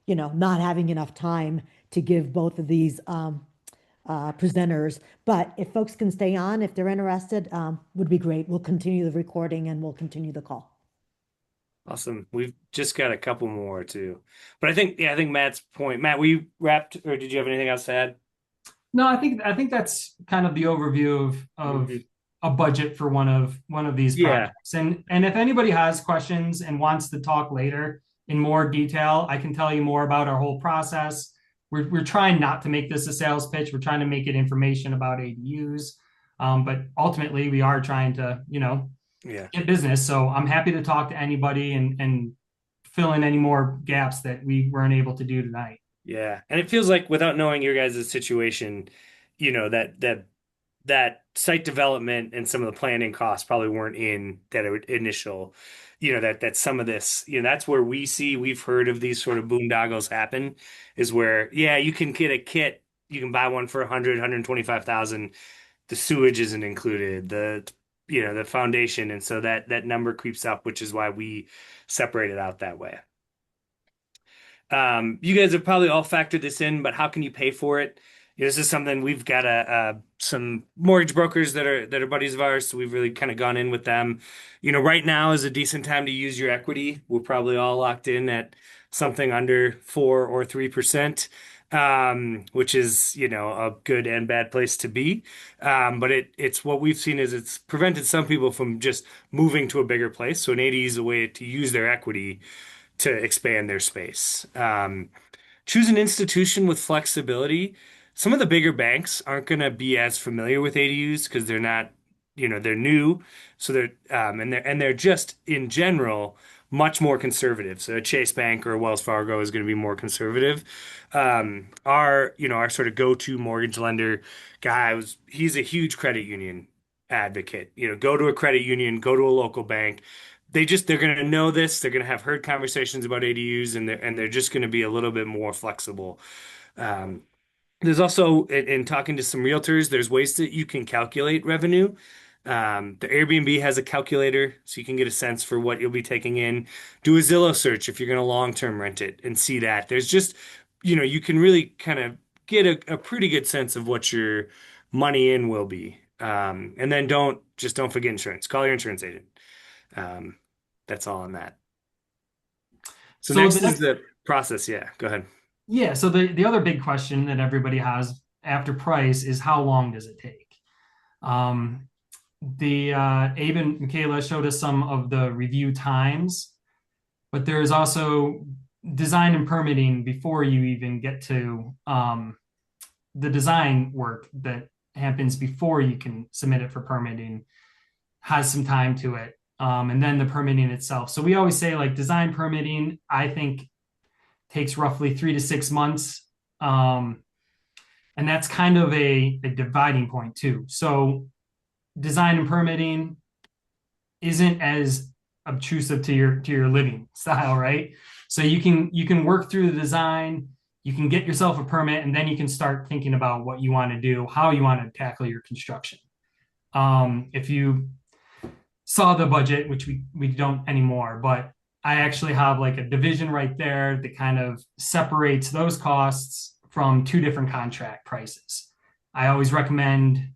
not having enough time to give both of these presenters. But if folks can stay on, if they're interested, would be great. We'll continue the recording and we'll continue the call. Awesome. We've just got a couple more too. But I think Matt's point. Matt, were you wrapped, or did you have anything else to add? No, I think that's kind of the overview of a budget for one of these projects. And if anybody has questions and wants to talk later, in more detail, I can tell you more about our whole process. We're trying not to make this a sales pitch. We're trying to make it information about ADUs. But ultimately, we are trying to, get business. So I'm happy to talk to anybody and fill in any more gaps that we weren't able to do tonight. Yeah. And it feels like without knowing your guys' situation, that site development and some of the planning costs probably weren't in that initial, that some of this, that's where we've heard of these sort of boondoggles happen, is where, yeah, you can get a kit, you can buy one for 125,000. The sewage isn't included, the foundation. And so that number creeps up, which is why we separate it out that way. You guys have probably all factored this in, but how can you pay for it? This is something we've got some mortgage brokers that are buddies of ours, so we've really kind of gone in with them. Right now is a decent time to use your equity. We're probably all locked in at something under 4 or 3%, which is a good and bad place to be. But it's what we've seen is it's prevented some people from just moving to a bigger place. So an ADU is a way to use their equity to expand their space. Choose an institution with flexibility. Some of the bigger banks aren't going to be as familiar with ADUs because they're not, they're new. So they're just in general much more conservative. So a Chase Bank or a Wells Fargo is going to be more conservative. Our sort of go-to mortgage lender guy he's a huge credit union advocate. Go to a credit union, go to a local bank. They're going to know this. They're going to have heard conversations about ADUs, and they're just going to be a little bit more flexible. There's also, in talking to some realtors, there's ways that you can calculate revenue. The Airbnb has a calculator, so you can get a sense for what you'll be taking in. Do a Zillow search if you're going to long-term rent it and see that. There's just, you can really kind of get a pretty good sense of what your money in will be. And then don't forget insurance. Call your insurance agent. That's all on that. So next is the process. Yeah, go ahead. Yeah. So the other big question that everybody has after price is how long does it take? Abe and Michaela showed us some of the review times, but there's also design and permitting before you even get to the design work that happens before you can submit it for permitting has some time to it. And then the permitting itself. So we always say like design permitting, I think takes roughly 3 to 6 months. And that's kind of a dividing point too. So design and permitting isn't as obtrusive to your living style, right? So you can work through the design, you can get yourself a permit, and then you can start thinking about what you want to do, how you want to tackle your construction. If you saw the budget, which we don't anymore, but I actually have like a division right there that kind of separates those costs from 2 different contract prices. I always recommend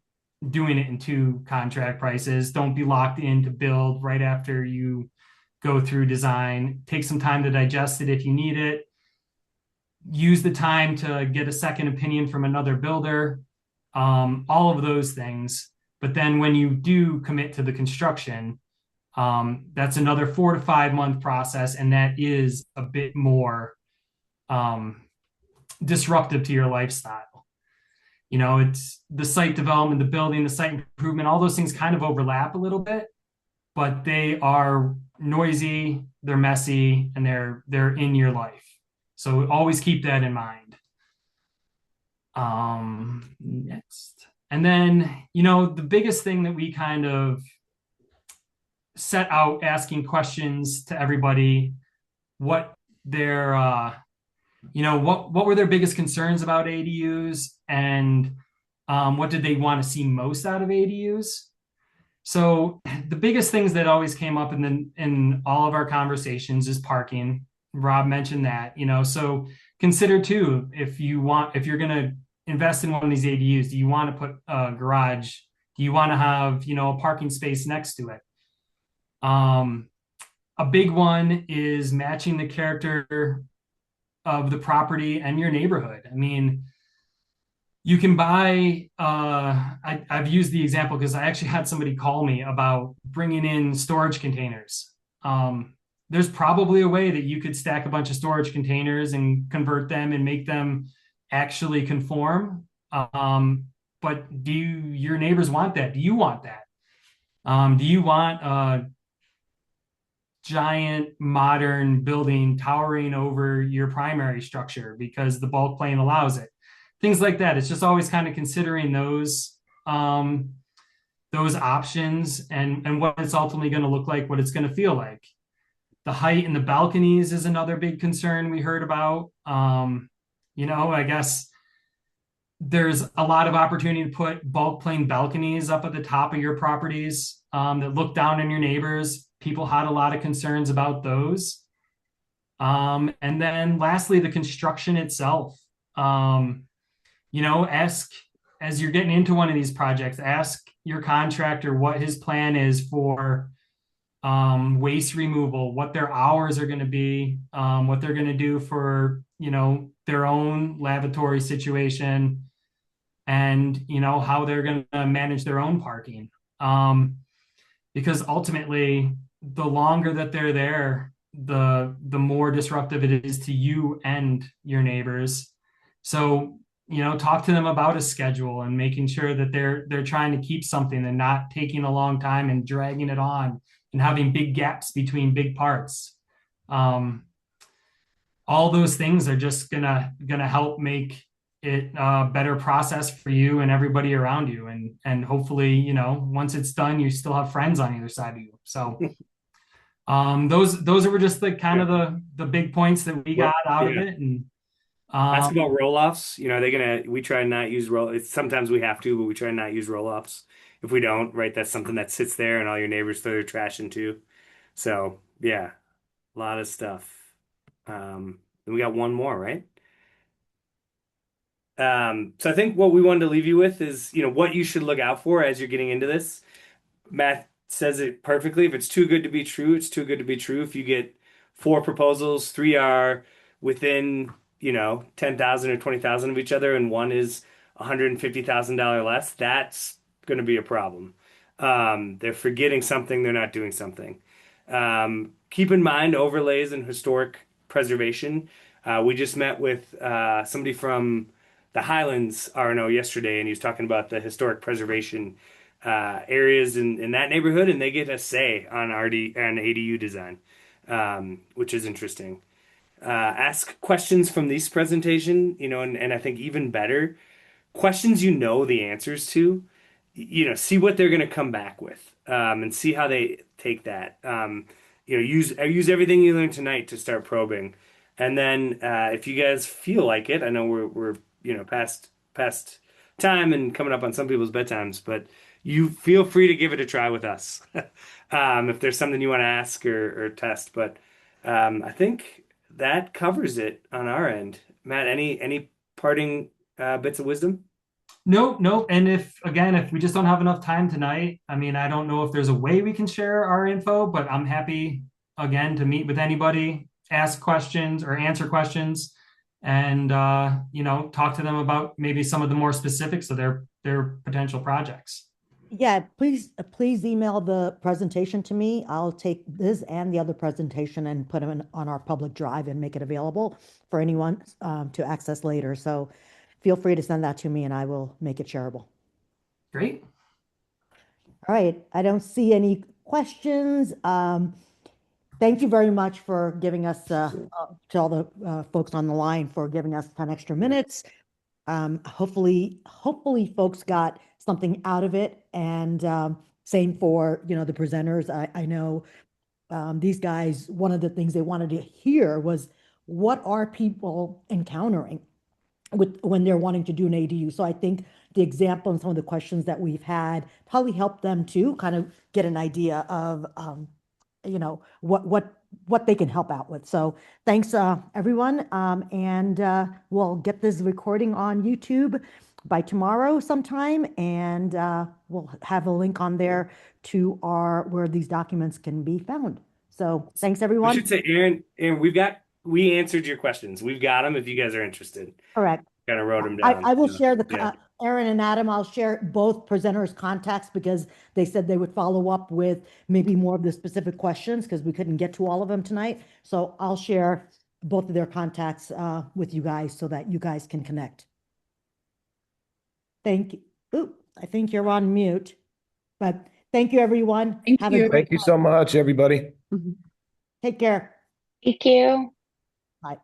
doing it in 2 contract prices. Don't be locked in to build right after you go through design. Take some time to digest it if you need it. Use the time to get a second opinion from another builder. All of those things. But then when you do commit to the construction, that's another 4 to 5 month process. And that is a bit more disruptive to your lifestyle. It's the site development, the building, the site improvement, all those things kind of overlap a little bit, but they are noisy, they're messy, and they're in your life. So always keep that in mind. Next. And then, the biggest thing that we kind of set out asking questions to everybody, what their, what were their biggest concerns about ADUs, and what did they want to see most out of ADUs? So the biggest things that always came up in all of our conversations is parking. Rob mentioned that, so consider too, if you're going to invest in one of these ADUs, do you want to put a garage? Do you want to have, a parking space next to it? A big one is matching the character of the property and your neighborhood. I mean, you can buy, I've used the example because I actually had somebody call me about bringing in storage containers. there's probably a way that you could stack a bunch of storage containers and convert them and make them actually conform. But do your neighbors want that? Do you want that? Do you want a giant modern building towering over your primary structure because the bulk plane allows it? Things like that. It's just always kind of considering those options and what it's ultimately going to look like, what it's going to feel like. The height in the balconies is another big concern we heard about. I guess there's a lot of opportunity to put bulk plane balconies up at the top of your properties that look down on your neighbors. People had a lot of concerns about those. And then lastly, the construction itself. Ask as you're getting into one of these projects, ask your contractor what his plan is for waste removal, what their hours are going to be, what they're going to do for, their own lavatory situation, and, how they're going to manage their own parking. Because ultimately, the longer that they're there, the more disruptive it is to you and your neighbors. So, talk to them about a schedule and making sure that they're trying to keep something and not taking a long time and dragging it on and having big gaps between big parts. All those things are just gonna help make it a better process for you and everybody around you. And hopefully, once it's done, you still have friends on either side of you. So those were just the kind of the big points that we got out of it. And ask about roll-offs. We try and not use sometimes we have to, but we try and not use roll-offs. If we don't, right, that's something that sits there and all your neighbors throw their trash into. So yeah, a lot of stuff. Then we got one more, right? So I think what we wanted to leave you with is, what you should look out for as you're getting into this. Matt says it perfectly. If it's too good to be true, it's too good to be true. If you get 4 proposals, 3 are within, 10,000 or 20,000 of each other, and one is $150,000 less, that's going to be a problem. They're forgetting something, they're not doing something. Keep in mind overlays and historic preservation. We just met with somebody from the Highlands RNO yesterday, and he was talking about the historic preservation areas in that neighborhood, and they get a say on ADU design, which is interesting. Ask questions from this presentation, and I think even better, questions the answers to, see what they're going to come back with, and see how they take that. Use everything you learned tonight to start probing, and then if you guys feel like it, I know we're past time and coming up on some people's bedtimes, but you feel free to give it a try with us. If there's something you want to ask or test, but I think that covers it on our end. Matt, any parting bits of wisdom? Nope. And if we just don't have enough time tonight, I mean, I don't know if there's a way we can share our info, but I'm happy again to meet with anybody, ask questions or answer questions, and talk to them about maybe some of the more specifics of their potential projects. Yeah, please email the presentation to me. I'll take this and the other presentation and put them on our public drive and make it available for anyone to access later. So feel free to send that to me and I will make it shareable. Great. All right. I don't see any questions. Thank you very much for giving us, to all the folks on the line, for giving us 10 extra minutes. Hopefully folks got something out of it, and same for the presenters. I know these guys, one of the things they wanted to hear was, what are people encountering when they're wanting to do an ADU? So I think the example and some of the questions that we've had probably helped them to kind of get an idea of what they can help out with. So thanks everyone, and we'll get this recording on YouTube by tomorrow sometime, and we'll have a link on there to where these documents can be found. So thanks everyone. I should say, Aaron, we answered your questions. We've got them if you guys are interested. Correct. Kind of wrote them down. I will share the Aaron and Adam, I'll share both presenters' contacts because they said they would follow up with maybe more of the specific questions because we couldn't get to all of them tonight. So I'll share both of their contacts with you guys so that you guys can connect. Thank you. Ooh, I think you're on mute, but thank you, everyone. Thank Have you. a great Thank you so much, everybody. Take care. Thank you. Bye.